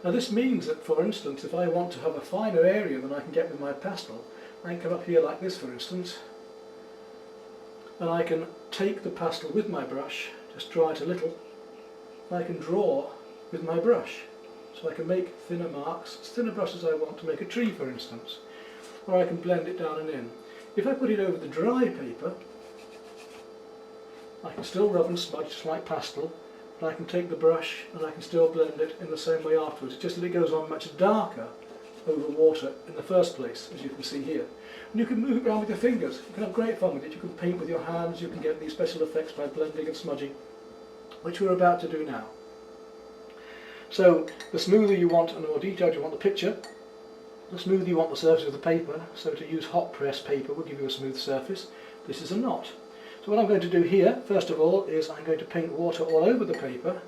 Now this means that, for instance, if I want to have a finer area than I can get with my pastel, I can come up here like this, for instance, and I can take the pastel with my brush, just dry it a little, I can draw with my brush. So I can make thinner marks, as thin a brush as I want to make a tree for instance, or I can blend it down and in. If I put it over the dry paper, I can still rub and smudge just like pastel, but I can take the brush and I can still blend it in the same way afterwards. It's just that it goes on much darker over water in the first place, as you can see here. And you can move it around with your fingers. You can have great fun with it. You can paint with your hands, you can get these special effects by blending and smudging, which we're about to do now. So the smoother you want and the more detailed you want the picture, the smoother you want the surface of the paper. So to use hot press paper will give you a smooth surface. This is a knot. So what I'm going to do here, first of all, is I'm going to paint water all over the paper.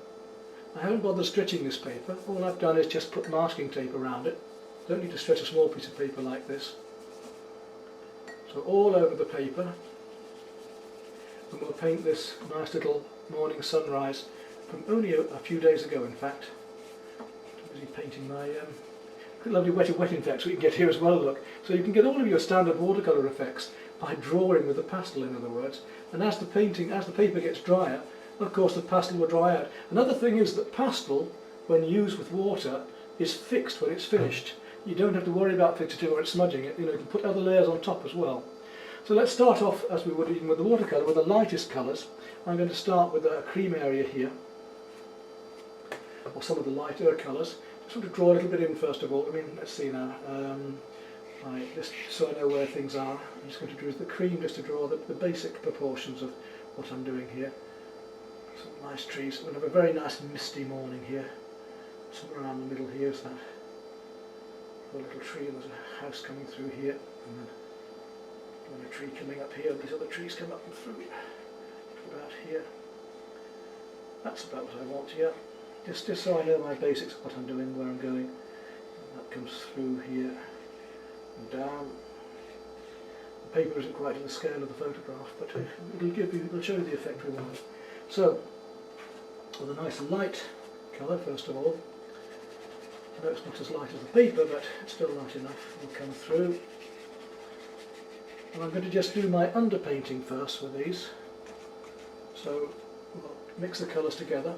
I haven't bothered stretching this paper. All I've done is just put masking tape around it. Don't need to stretch a small piece of paper like this. So all over the paper. And we'll paint this nice little morning sunrise from only a few days ago, in fact. I'm busy painting my lovely wet effects we can get here as well, look. So you can get all of your standard watercolour effects by drawing with the pastel, in other words. And as the paper gets drier, of course the pastel will dry out. Another thing is that pastel, when used with water, is fixed when it's finished. You don't have to worry about fixing it or it's smudging it. You know, you can put other layers on top as well. So let's start off, as we would even with the watercolour, with the lightest colours. I'm going to start with a cream area here, or some of the lighter colours. Just want to draw a little bit in first of all. I mean, let's see now. Right, just so I know where things are. I'm just going to use the cream just to draw the basic proportions of what I'm doing here. Some nice trees. We're going to have a very nice misty morning here. Somewhere around the middle here is that a little tree, and there's a house coming through here, and then a tree coming up here, and these other trees come up and through about here. That's about what I want here. Just so I know my basics of what I'm doing, where I'm going. And that comes through here and down. The paper isn't quite to the scale of the photograph, but it'll show you the effect we want. So, with a nice light colour first of all. I know it's not as light as the paper, but it's still light enough. It'll come through. And I'm going to just do my underpainting first with these. So we'll mix the colours together.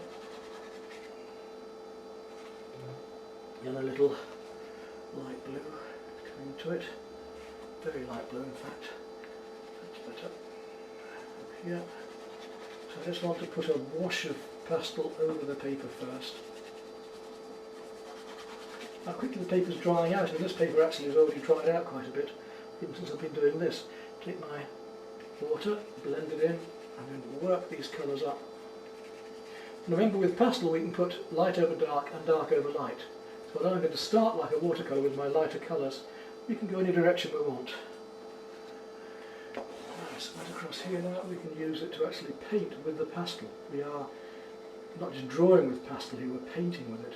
And a little light blue coming to it. Very light blue, in fact. That's better. Up here. So I just want to put a wash of pastel over the paper first. Now quickly the paper's drying out, and this paper actually has already dried out quite a bit, even since I've been doing this. Take my water, blend it in, and then work these colours up. And remember, with pastel we can put light over dark and dark over light. So although I'm going to start like a watercolour with my lighter colours, we can go any direction we want. Nice, right across here now, we can use it to actually paint with the pastel. We are not just drawing with pastel here, we're painting with it.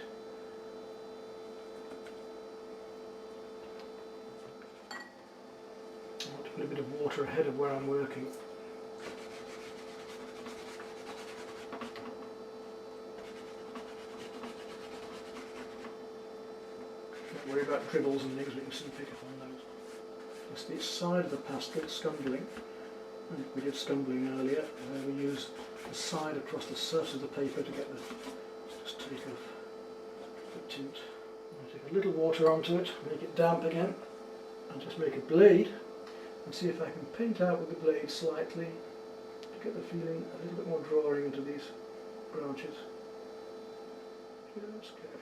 I want to put a bit of water ahead of where I'm working. Don't worry about dribbles and things, we can soon pick up on those. Just the side of the pastel, scumbling. And we did scumbling earlier, we use the side across the surface of the paper to get the just take off the tint. I take a little water onto it, make it damp again, and just make a blade and see if I can paint out with the blade slightly to get the feeling a little bit more drawing into these branches. Just carefully.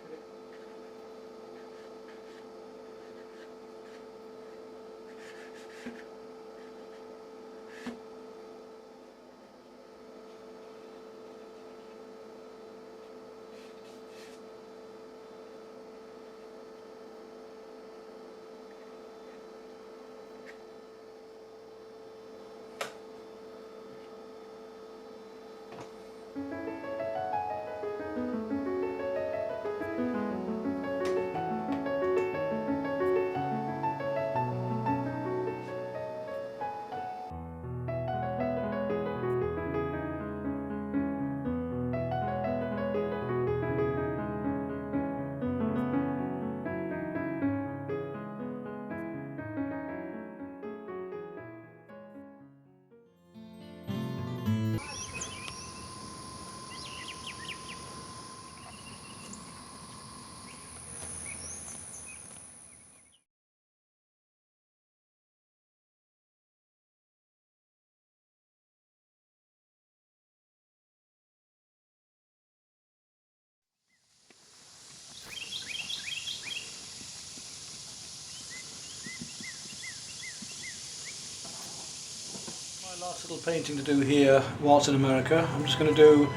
Last little painting to do here whilst in America. I'm just going to do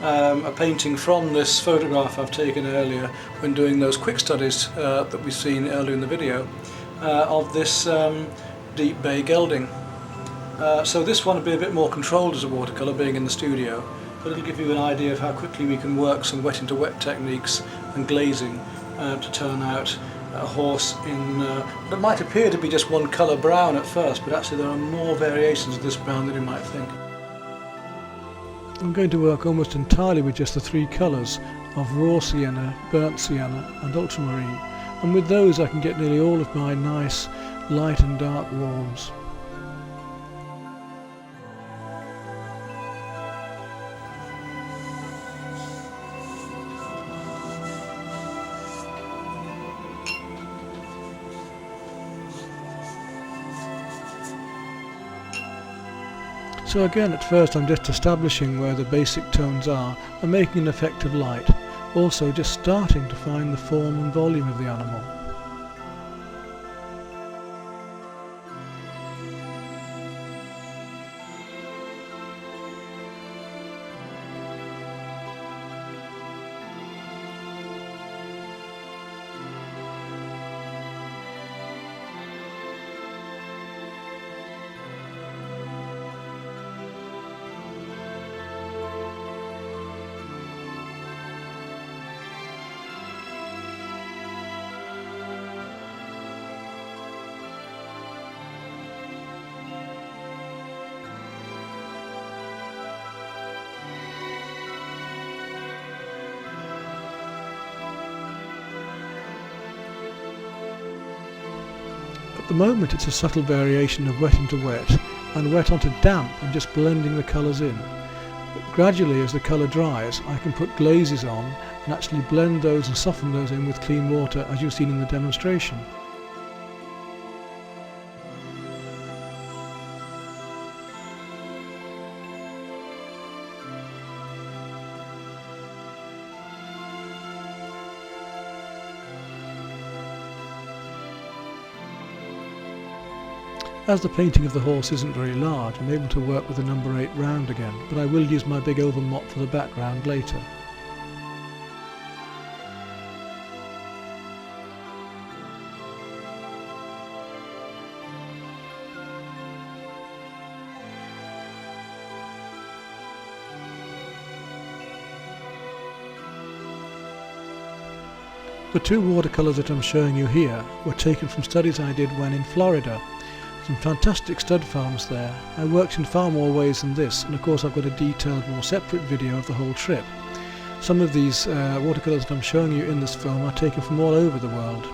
a painting from this photograph I've taken earlier when doing those quick studies that we've seen earlier in the video of this deep bay gelding. So this one will be a bit more controlled as a watercolour, being in the studio, but it'll give you an idea of how quickly we can work some wet into wet techniques and glazing to turn out a horse in what might appear to be just one colour brown at first, but actually there are more variations of this brown than you might think. I'm going to work almost entirely with just the three colours of raw sienna, burnt sienna and ultramarine, and with those I can get nearly all of my nice light and dark warms. So again, at first I'm just establishing where the basic tones are and making an effect of light, also just starting to find the form and volume of the animal. At the moment it's a subtle variation of wet into wet and wet onto damp and just blending the colours in. But gradually, as the colour dries, I can put glazes on and actually blend those and soften those in with clean water, as you've seen in the demonstration. As the painting of the horse isn't very large, I'm able to work with the number 8 round again, but I will use my big oval mop for the background later. The two watercolours that I'm showing you here were taken from studies I did when in Florida. Some fantastic stud farms there. I worked in far more ways than this, and of course I've got a detailed, more separate video of the whole trip. Some of these watercolours that I'm showing you in this film are taken from all over the world.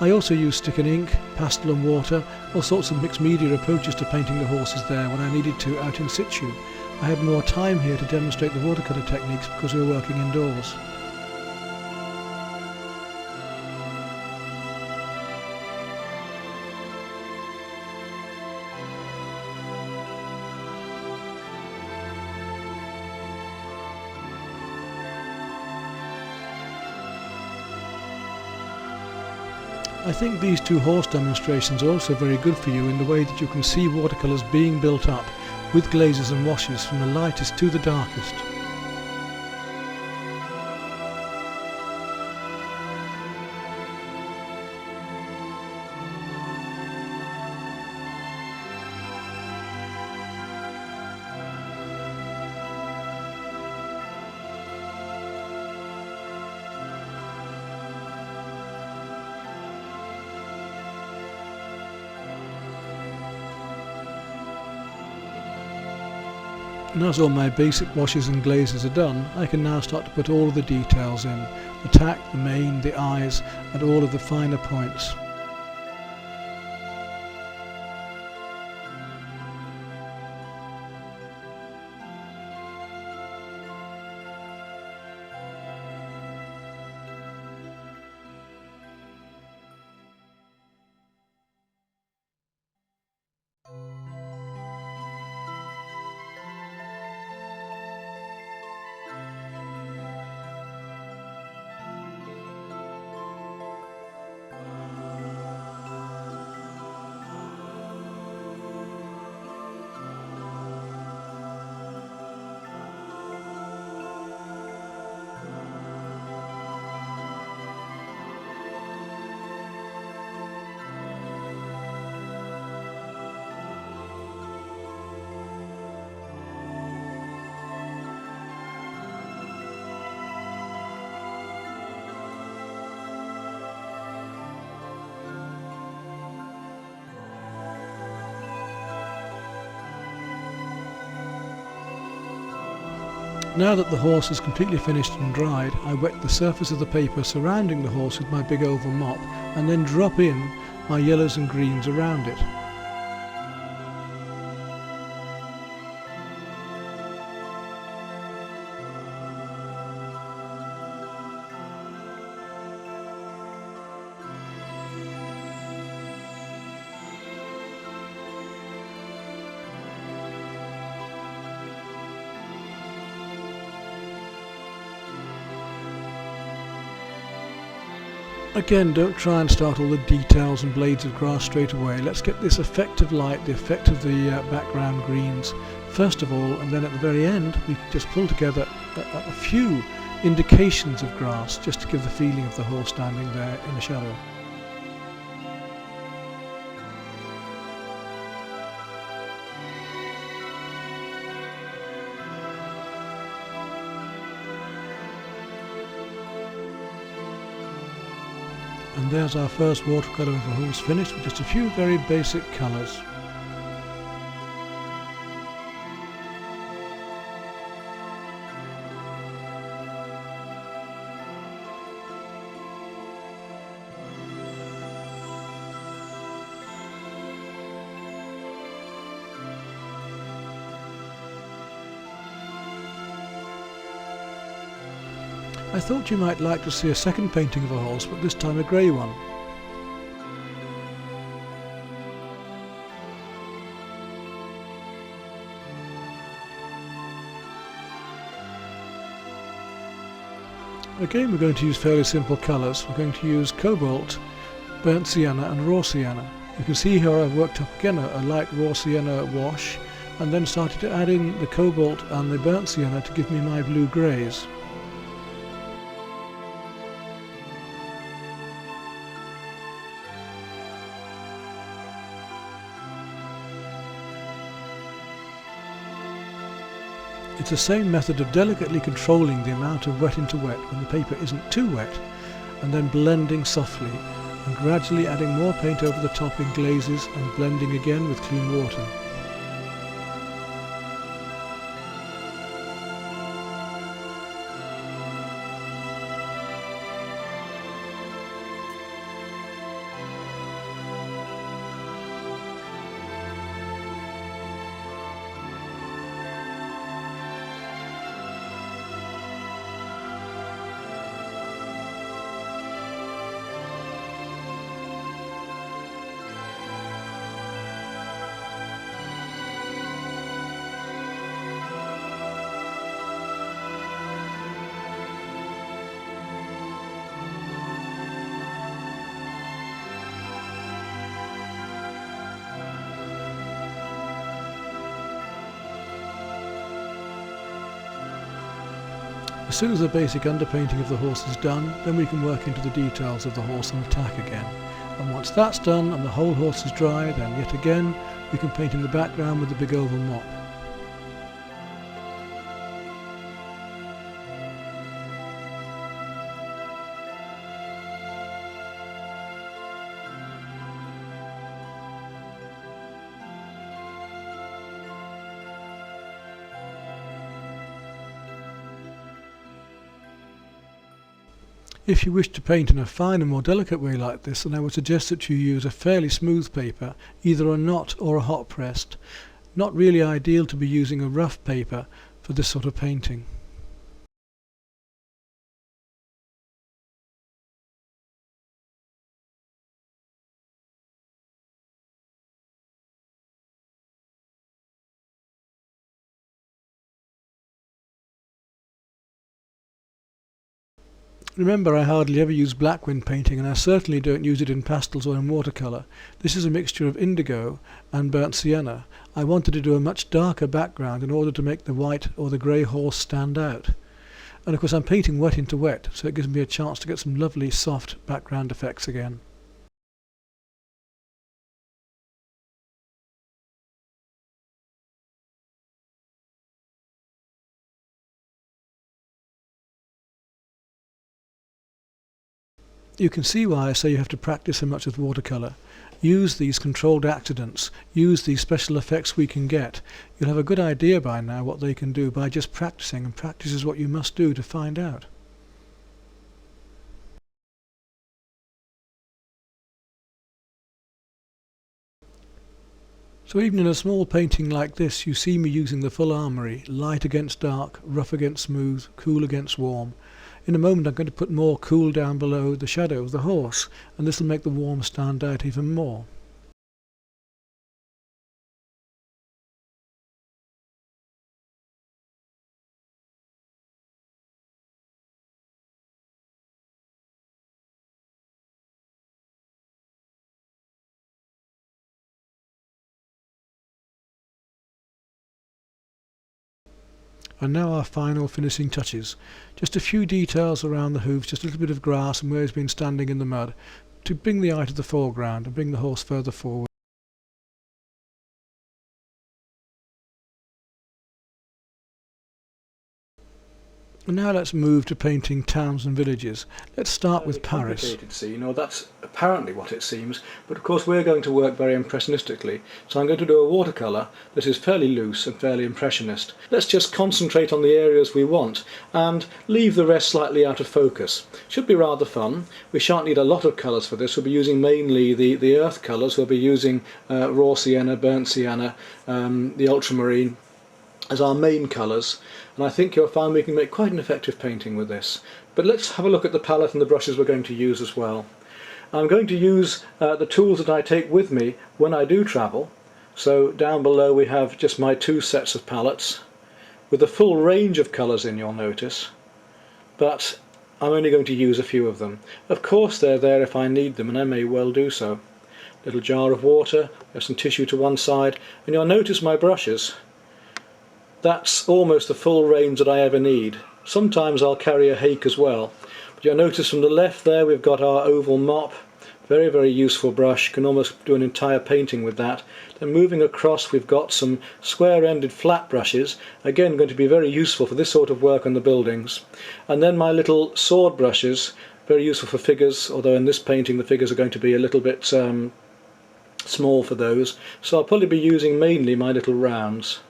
I also use stick and ink, pastel and water, all sorts of mixed media approaches to painting the horses there when I needed to out in situ. I had more time here to demonstrate the watercolour techniques because we were working indoors. I think these two horse demonstrations are also very good for you in the way that you can see watercolours being built up with glazes and washes from the lightest to the darkest. And as all my basic washes and glazes are done, I can now start to put all of the details in, the tack, the mane, the eyes and all of the finer points. Now that the horse is completely finished and dried, I wet the surface of the paper surrounding the horse with my big oval mop and then drop in my yellows and greens around it. Again, don't try and start all the details and blades of grass straight away. Let's get this effect of light, the effect of the background greens first of all, and then at the very end we can just pull together a few indications of grass just to give the feeling of the horse standing there in the shadow. And there's our first watercolour of a horse finished with just a few very basic colours. I thought you might like to see a second painting of a horse, but this time a grey one. Again, we're going to use fairly simple colours. We're going to use cobalt, burnt sienna and raw sienna. You can see here I've worked up again a light raw sienna wash and then started to add in the cobalt and the burnt sienna to give me my blue greys. It's the same method of delicately controlling the amount of wet into wet when the paper isn't too wet, and then blending softly and gradually adding more paint over the top in glazes and blending again with clean water. As soon as the basic underpainting of the horse is done, then we can work into the details of the horse on attack again. And once that's done and the whole horse is dry, then yet again we can paint in the background with the big oval mop. If you wish to paint in a fine and more delicate way like this, then I would suggest that you use a fairly smooth paper, either a knot or a hot pressed. Not really ideal to be using a rough paper for this sort of painting. Remember, I hardly ever use black when painting, and I certainly don't use it in pastels or in watercolour. This is a mixture of indigo and burnt sienna. I wanted to do a much darker background in order to make the white or the grey horse stand out. And of course I'm painting wet into wet, so it gives me a chance to get some lovely soft background effects again. You can see why I say you have to practice so much with watercolour. use these controlled accidents, use these special effects we can get. You'll have a good idea by now what they can do by just practicing, and practice is what you must do to find out. So even in a small painting like this, you see me using the full armoury, light against dark, rough against smooth, cool against warm. In a moment I'm going to put more cool down below the shadow of the horse, and this will make the warm stand out even more. And now our final finishing touches. Just a few details around the hooves, just a little bit of grass and where he's been standing in the mud, to bring the eye to the foreground and bring the horse further forward. And now let's move to painting towns and villages. Let's start with Paris. Complicated scene, or that's apparently what it seems, but of course we're going to work very impressionistically, so I'm going to do a watercolour that is fairly loose and fairly impressionist. Let's just concentrate on the areas we want and leave the rest slightly out of focus. Should be rather fun. We shan't need a lot of colours for this. We'll be using mainly the earth colours. We'll be using raw sienna, burnt sienna, the ultramarine as our main colours, and I think you'll find we can make quite an effective painting with this. But let's have a look at the palette and the brushes we're going to use as well. I'm going to use the tools that I take with me when I do travel. So down below we have just my 2 sets of palettes with a full range of colours in, you'll notice, but I'm only going to use a few of them. Of course they're there if I need them, and I may well do so. Little jar of water, there's some tissue to one side, and you'll notice my brushes. That's almost the full range that I ever need. Sometimes I'll carry a hake as well. But you'll notice from the left there we've got our oval mop. Very, very useful brush. Can almost do an entire painting with that. Then moving across we've got some square-ended flat brushes. Again, going to be very useful for this sort of work on the buildings. And then my little sword brushes. Very useful for figures, although in this painting the figures are going to be a little bit small for those. So I'll probably be using mainly my little rounds.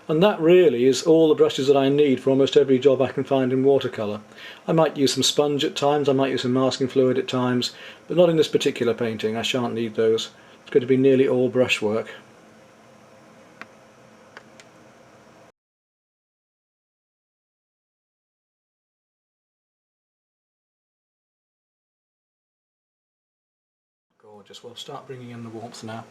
And that really is all the brushes that I need for almost every job I can find in watercolour. I might use some sponge at times, I might use some masking fluid at times, but not in this particular painting. I shan't need those. It's going to be nearly all brushwork. Gorgeous. We'll start bringing in the warmth now.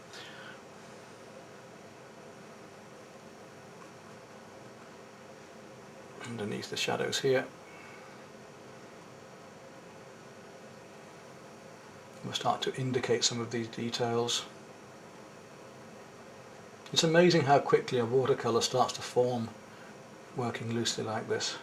Underneath the shadows here. We'll start to indicate some of these details. It's amazing how quickly a watercolour starts to form working loosely like this.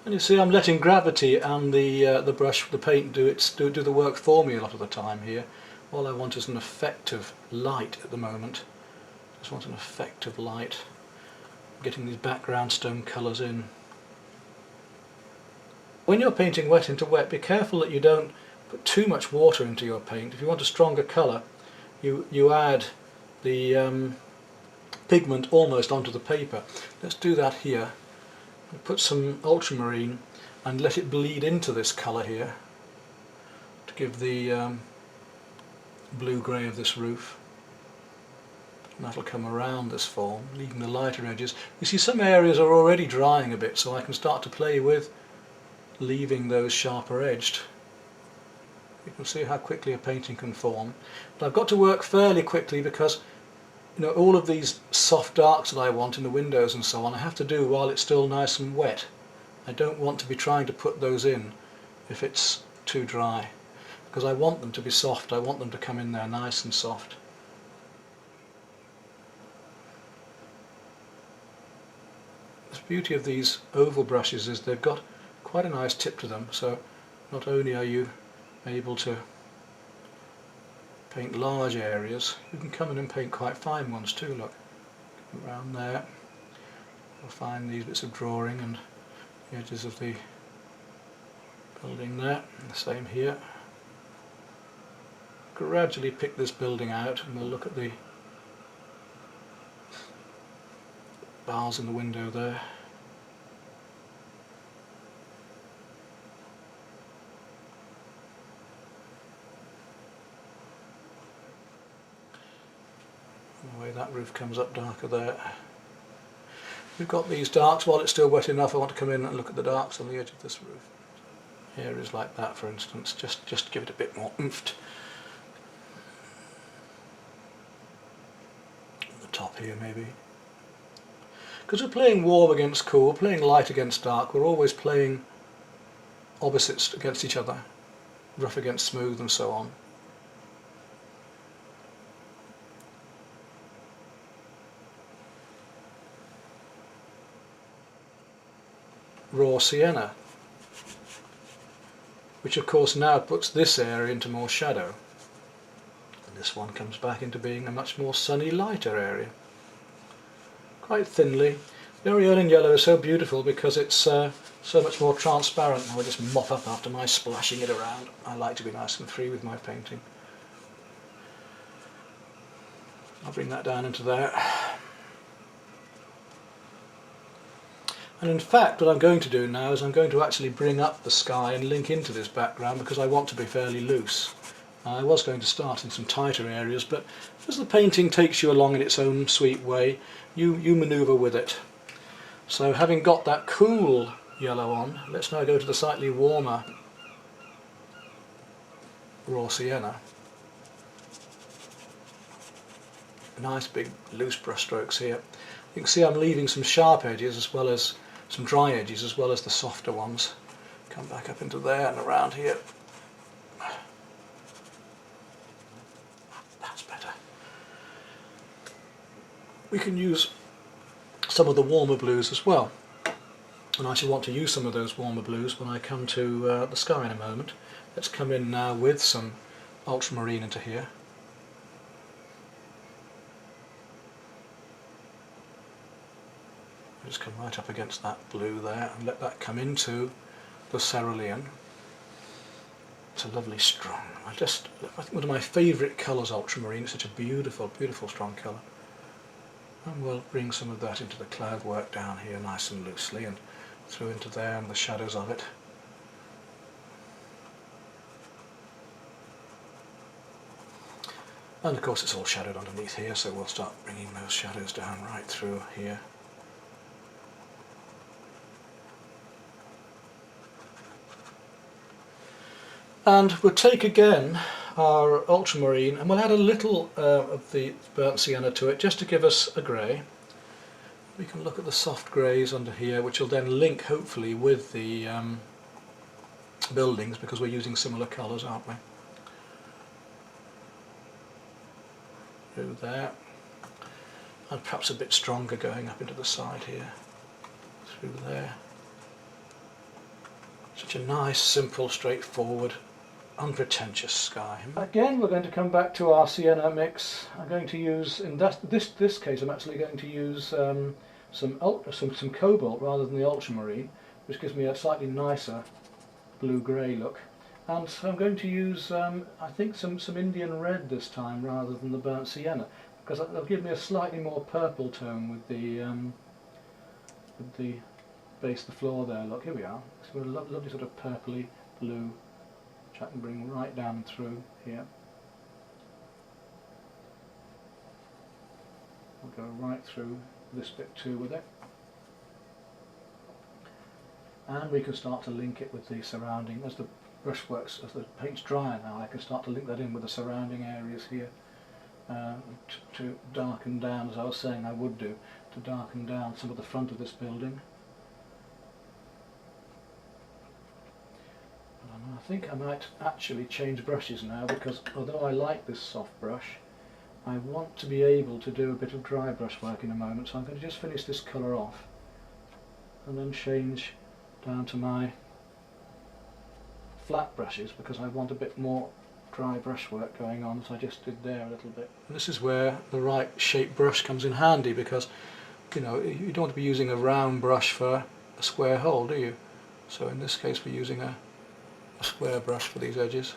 And you see I'm letting gravity and the brush, the paint do the work for me a lot of the time here. All I want is an effect of light at the moment. Just want an effect of light. Getting these background stone colours in. When you're painting wet into wet, be careful that you don't put too much water into your paint. If you want a stronger colour, you add the pigment almost onto the paper. Let's do that here. Put some ultramarine and let it bleed into this colour here to give the blue-grey of this roof. And that'll come around this form, leaving the lighter edges. You see some areas are already drying a bit, so I can start to play with leaving those sharper edged. You can see how quickly a painting can form. But I've got to work fairly quickly because all of these soft darks that I want in the windows and so on, I have to do while it's still nice and wet. I don't want to be trying to put those in if it's too dry, because I want them to be soft. I want them to come in there nice and soft. The beauty of these oval brushes is they've got quite a nice tip to them, so not only are you able to paint large areas, you can come in and paint quite fine ones too. Look, around there you'll find these bits of drawing and the edges of the building there, and the same here. gradually pick this building out, and we'll look at the bars in the window there. The way that roof comes up darker there. We've got these darks. While it's still wet enough, I want to come in and look at the darks on the edge of this roof. Areas like that, for instance, just to give it a bit more oomph. The top here maybe. Because we're playing warm against cool, playing light against dark, we're always playing opposites against each other, rough against smooth and so on. Raw sienna, which of course now puts this area into more shadow, and this one comes back into being a much more sunny, lighter area. Quite thinly. The Aureolin yellow is so beautiful because it's so much more transparent. I'll just mop up after my splashing it around. I like to be nice and free with my painting. I'll bring that down into there. And in fact what I'm going to do now is I'm going to actually bring up the sky and link into this background, because I want to be fairly loose. I was going to start in some tighter areas, but as the painting takes you along in its own sweet way, you manoeuvre with it. So having got that cool yellow on, let's now go to the slightly warmer raw sienna. Nice big loose brush strokes here. You can see I'm leaving some sharp edges as well as some dry edges as well as the softer ones. Come back up into there and around here. That's better. We can use some of the warmer blues as well, and I shall want to use some of those warmer blues when I come to the sky in a moment. Let's come in now with some ultramarine into here. Just come right up against that blue there and let that come into the cerulean. It's a lovely strong, I think one of my favourite colours, ultramarine. It's such a beautiful, beautiful strong colour. And we'll bring some of that into the cloud work down here nice and loosely and through into there and the shadows of it. And of course it's all shadowed underneath here, so we'll start bringing those shadows down right through here. And we'll take again our ultramarine and we'll add a little of the burnt sienna to it just to give us a grey. We can look at the soft greys under here, which will then link hopefully with the buildings, because we're using similar colours, aren't we? Through there, and perhaps a bit stronger going up into the side here, through there. Such a nice, simple, straightforward, unpretentious sky. Again, we're going to come back to our sienna mix. I'm going to use, in this case, I'm actually going to use some cobalt rather than the ultramarine, which gives me a slightly nicer blue-grey look. And so I'm going to use, I think, some Indian red this time rather than the burnt sienna, because that'll give me a slightly more purple tone with the base of the floor there. Look, here we are. So a lovely sort of purpley blue, which I can bring right down through here. We'll go right through this bit too with it. And we can start to link it with the surrounding, as the brushworks, as the paint's drier now, I can start to link that in with the surrounding areas here to darken down, as I was saying I would do, to darken down some of the front of this building. And I think I might actually change brushes now, because although I like this soft brush, I want to be able to do a bit of dry brush work in a moment, so I'm going to just finish this colour off and then change down to my flat brushes, because I want a bit more dry brush work going on, as I just did there a little bit. And this is where the right shape brush comes in handy, because you know, you don't want to be using a round brush for a square hole, do you? So in this case we're using a square brush for these edges.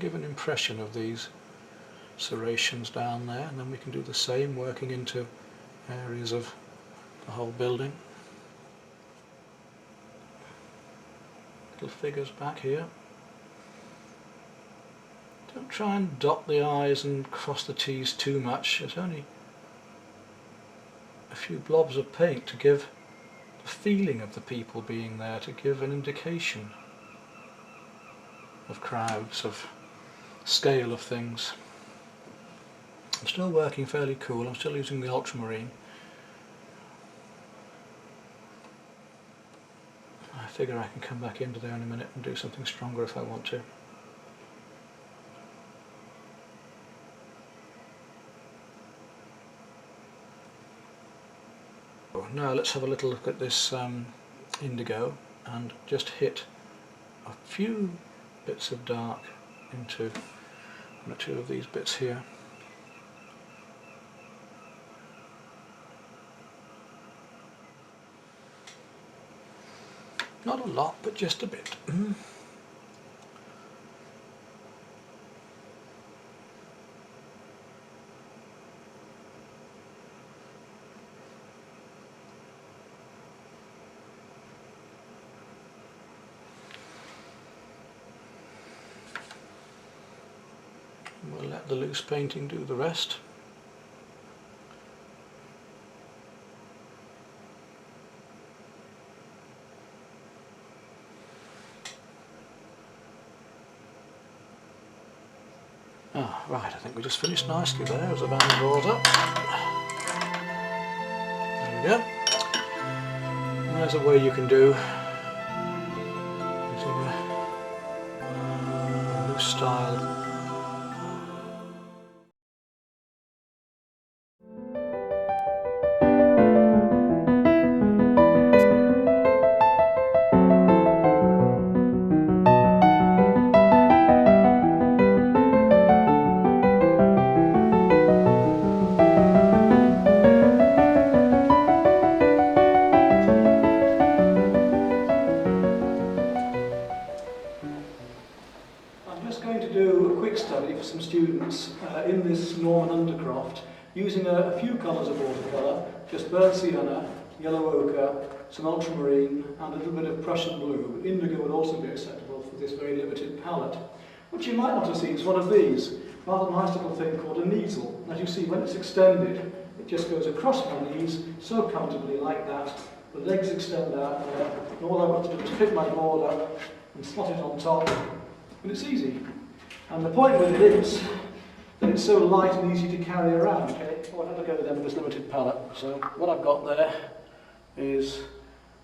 give an impression of these serrations down there, and then we can do the same working into areas of the whole building. Little figures back here. Don't try and dot the I's and cross the T's too much. It's only a few blobs of paint to give the feeling of the people being there, to give an indication of crowds, of scale of things. I'm still working fairly cool. I'm still using the ultramarine. I figure I can come back into there in a minute and do something stronger if I want to. Now let's have a little look at this indigo and just hit a few bits of dark into one or two of these bits here. Not a lot, but just a bit. We'll let the loose painting do the rest. Ah, right, I think we just finished nicely there as the band rolls up. There we go. And there's a way you can do a loose style. Study for some students in this Norman undercroft using a few colours of watercolour, just burnt sienna, yellow ochre, some ultramarine and a little bit of Prussian blue. Indigo would also be acceptable for this very limited palette. What you might want to see is one of these, rather nice little thing called a needle. As you see, when it's extended, it just goes across my knees so comfortably like that. The legs extend out there, and all I want to do is pick my board up and slot it on top, and it's easy. And the point with it is that it's so light and easy to carry around. Okay, well, I'll have to go then with this limited palette. So what I've got there is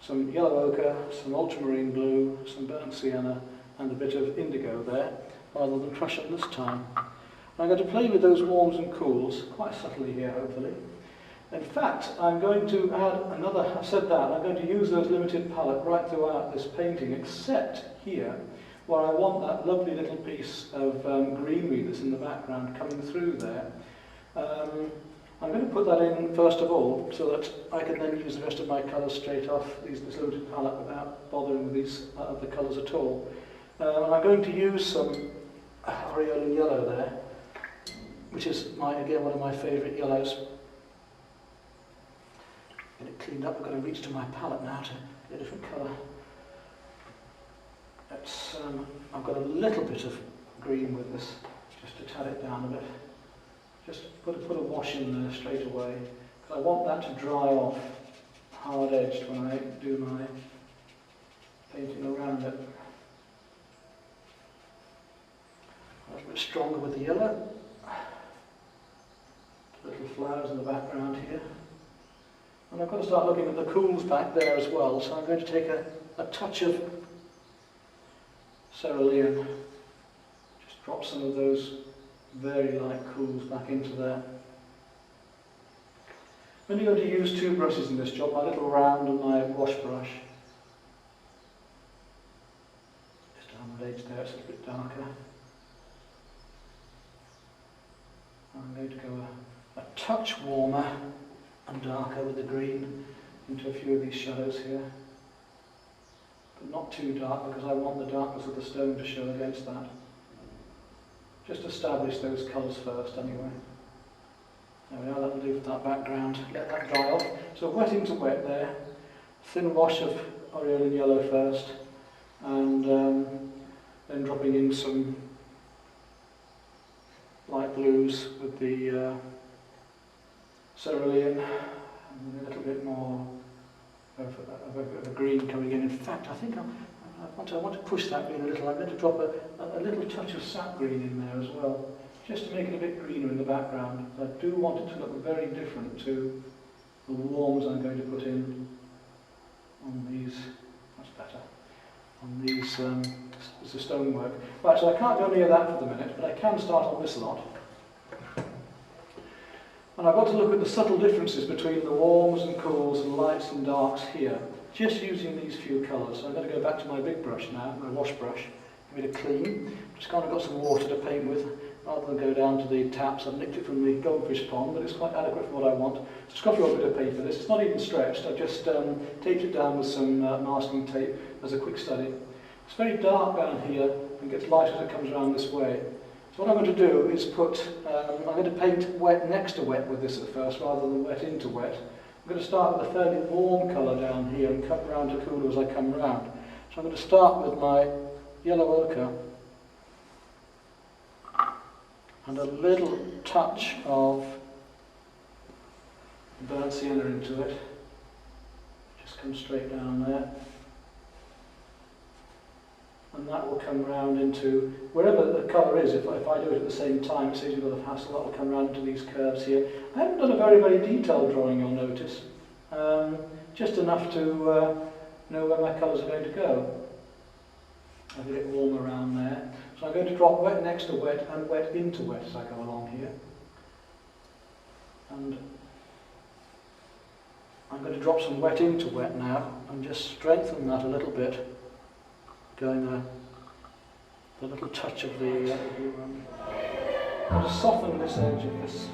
some yellow ochre, some ultramarine blue, some burnt sienna, and a bit of indigo there, rather than Prussian this time. And I'm going to play with those warms and cools quite subtly here, hopefully. In fact, I'm going to add another. I've said that I'm going to use those limited palette right throughout this painting, except here, where I want that lovely little piece of greenery that's in the background coming through there. I'm going to put that in first of all, so that I can then use the rest of my colours straight off this limited palette without bothering with these other colours at all. And I'm going to use some aureolin yellow there, which is again one of my favourite yellows. Get it cleaned up. I'm going to reach to my palette now to get a different colour. I've got a little bit of green with this, just to tad it down a bit. Just put a wash in there straight away, because I want that to dry off hard-edged when I do my painting around it. A little bit stronger with the yellow. Little flowers in the background here. And I've got to start looking at the cools back there as well, so I'm going to take a touch of cerulean, just drop some of those very light cools back into there. I'm only going to use two brushes in this job, my little round and my wash brush. Just down the edge there, it's a bit darker. I'm going to go a touch warmer and darker with the green into a few of these shadows here. But not too dark, because I want the darkness of the stone to show against that. just establish those colours first anyway. There we are, that'll do for that background. Let that dry off. So wet into wet there. Thin wash of aureolin yellow first, and then dropping in some light blues with the cerulean, and a little bit more of a green coming in. In fact, I think I want to push that green a little. I'm going to drop a little touch of sap green in there as well, just to make it a bit greener in the background. I do want it to look very different to the warms I'm going to put in on these. That's better. On these the stonework. Right, so I can't go near that for the minute, but I can start on this lot. And I've got to look at the subtle differences between the warms and cools and lights and darks here, just using these few colours. So I'm going to go back to my big brush now, my wash brush, give it a clean. Just kind of got some water to paint with, rather than go down to the taps. I've nicked it from the goldfish pond, but it's quite adequate for what I want. Just got a little bit of paper. This, it's not even stretched. I've just taped it down with some masking tape as a quick study. It's very dark down here and gets lighter as it comes around this way. So what I'm going to do is I'm going to paint wet next to wet with this at first, rather than wet into wet. I'm going to start with a fairly warm colour down here and cut round to cooler as I come round. So I'm going to start with my yellow ochre and a little touch of burnt sienna into it. Just come straight down there. And that will come round into, wherever the colour is, if I do it at the same time, it saves you a lot of hassle, that will come round into these curves here. I haven't done a very, very detailed drawing, you'll notice. Just enough to know where my colours are going to go. I'll get it warm around there. So I'm going to drop wet next to wet and wet into wet as I go along here. And I'm going to drop some wet into wet now and just strengthen that a little bit. Going the little touch of the blue one. I'll just soften this edge of this.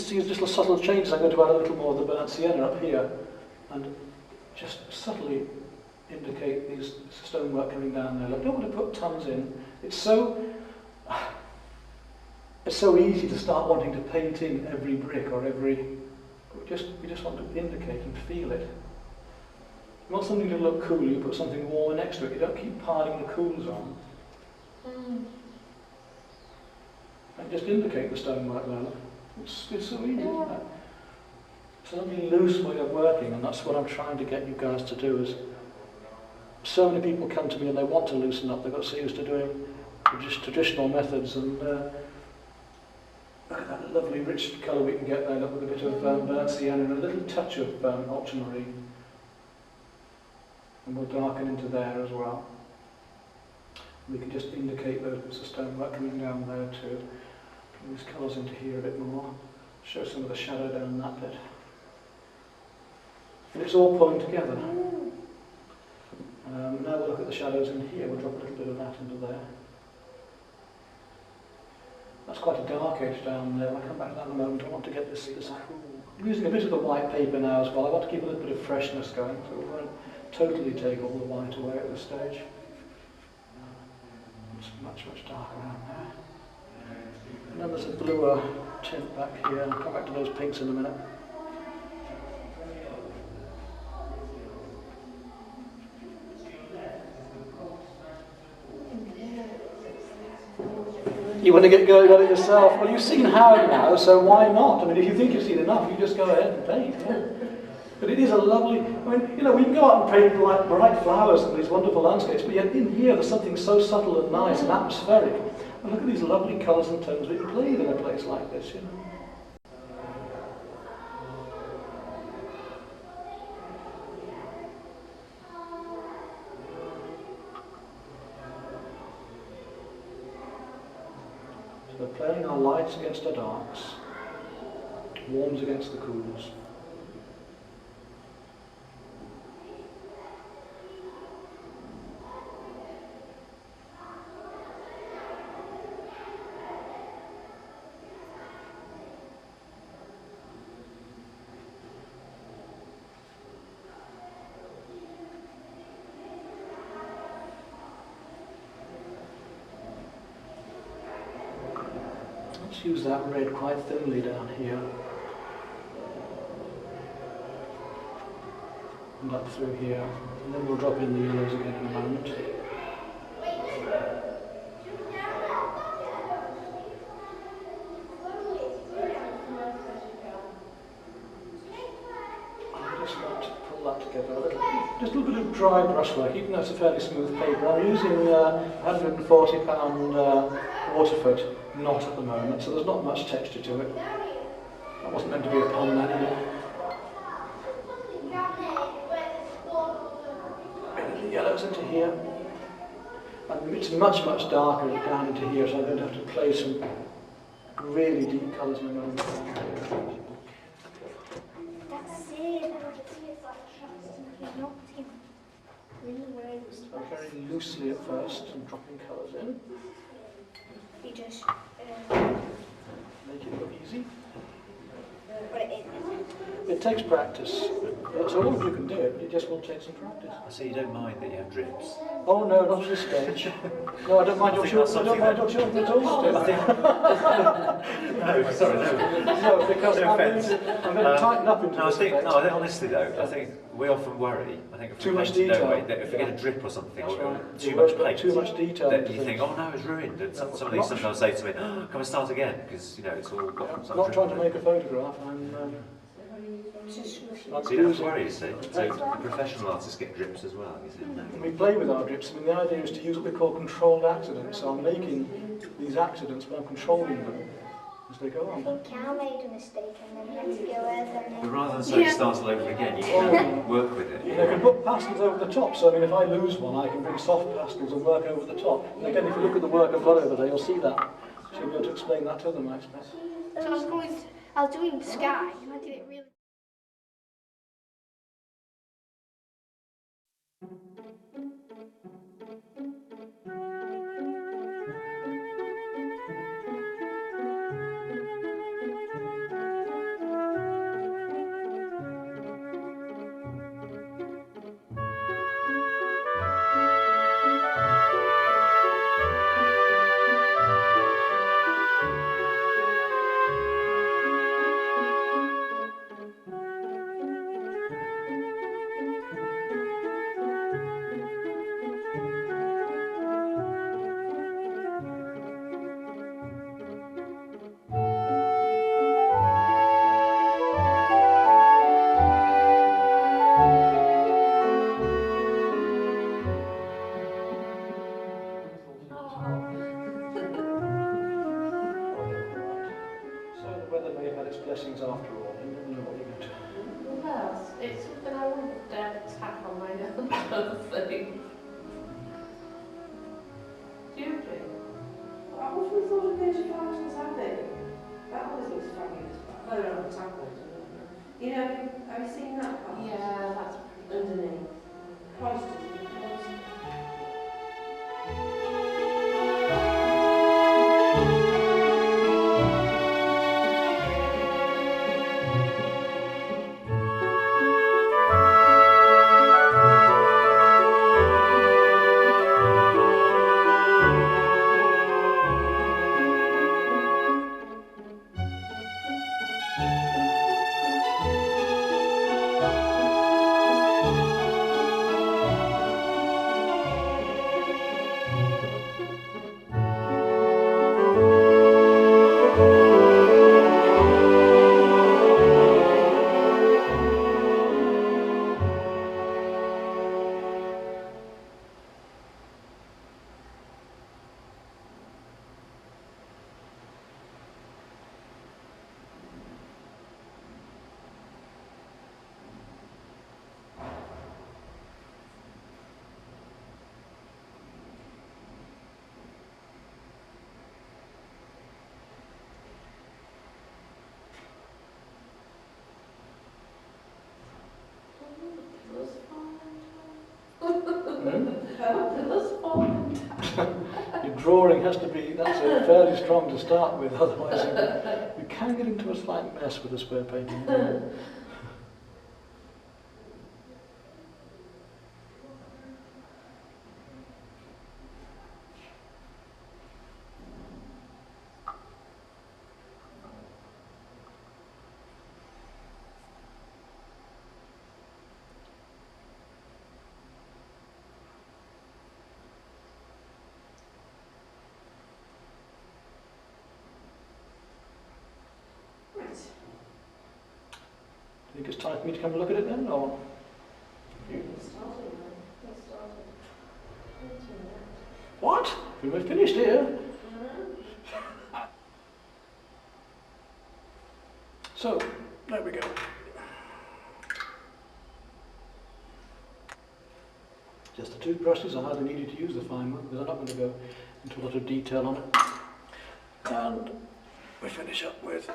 These little subtle changes, I'm going to add a little more of the burnt sienna up here and just subtly indicate these stonework coming down there. I don't want to put tons in. It's so it's so easy to start wanting to paint in every brick or every... We just want to indicate and feel it. You want something to look cool, you put something warmer next to it. You don't keep piling the cools on. And just indicate the stonework there. It's so easy. It's a lovely loose way of working, and that's what I'm trying to get you guys to do. Is so many people come to me and they want to loosen up. They've got so used to doing just traditional methods, and look at that lovely rich colour we can get there. Look, with a bit of burnt sienna and a little touch of ultramarine, and we'll darken into there as well. We can just indicate the stonework coming down there too. Bring these colours into here a bit more. Show some of the shadow down that bit. And it's all pulling together. Now we'll look at the shadows in here. We'll drop a little bit of that into there. That's quite a dark edge down there. I'll come back to that in a moment. I want to get this cool. I'm using a bit of the white paper now as well. I want to keep a little bit of freshness going, so we won't totally take all the white away at this stage. It's much, much darker around there. And then there's a bluer tint back here. I'll come back to those pinks in a minute. You want to get going on it yourself? Well, you've seen how now, so why not? I mean, if you think you've seen enough, you just go ahead and paint. Yeah. But it is a lovely, I mean, you know, we can go out and paint like bright flowers and these wonderful landscapes, but yet in here there's something so subtle and nice and atmospheric. And look at these lovely colours and tones we played in a place like this, you know. So we're playing our lights against our darks, warms against the cools. Let's use that red quite thinly down here. And up through here. And then we'll drop in the yellows again in a moment. I just want to pull that together a little. Just a little bit of dry brushwork, even though it's a fairly smooth paper. I'm using £140 Waterford, not at the moment, so there's not much texture to it. That wasn't meant to be a pun then, either. Bring the yellows into here. And it's much, much darker down into here, so I'm going to have to play some really deep colours in a moment. Start very loosely at first and dropping colours in. You just make it look easy. put it in. It takes practice. So long as you can do it, but it just will take some practice. I see you don't mind that you have drips. Oh no, not at this stage. No, I don't mind your shorts. I don't mind your shorts at all. No, sorry, no. No, because No I'm going to tighten up into this effect. I think honestly though, I think we often worry. I think if Too we much paint, don't detail. we, that if we get a drip or something, That's or right. too You much put paint, too much detail that into you think, things. oh no, it's ruined. And some of these sometimes say to me, oh, can we start again? Because you know it's all got I'm some not drip trying to on it. make a photograph. I'm So you don't have to worry, you see. So the professional artists get drips as well, you see. And we play with our drips. I mean, the idea is to use what we call controlled accidents. So I'm making these accidents, but I'm controlling them as they go I on. think Cal made a mistake and then had to go over and But rather than say start all over again, you can work with it. You know, I can put pastels over the top, so I mean, if I lose one, I can bring soft pastels and work over the top. And again, if you look at the work I've got over there, you'll see that. So you'll be able to explain that to them, I expect. So I was doing sky and I did it really. I wouldn't dare tap on my nose thing. Do you agree? I've often thought of going to Fountains Abbey. That always looks fabulous. Further on the tablet. You know, have you seen that part? Yeah, that's pretty good. Underneath. Cloisters in the cloister. Your drawing has to be, that's fairly strong to start with, otherwise you can get into a slight mess with a spray painting. Right. Think it's time for me to come and look at it then, or? Get started now. Get started. What? We're finished here. So, there we go. Just the two brushes. I hardly needed to use the fine one because I'm not going to go into a lot of detail on it. And we finish up with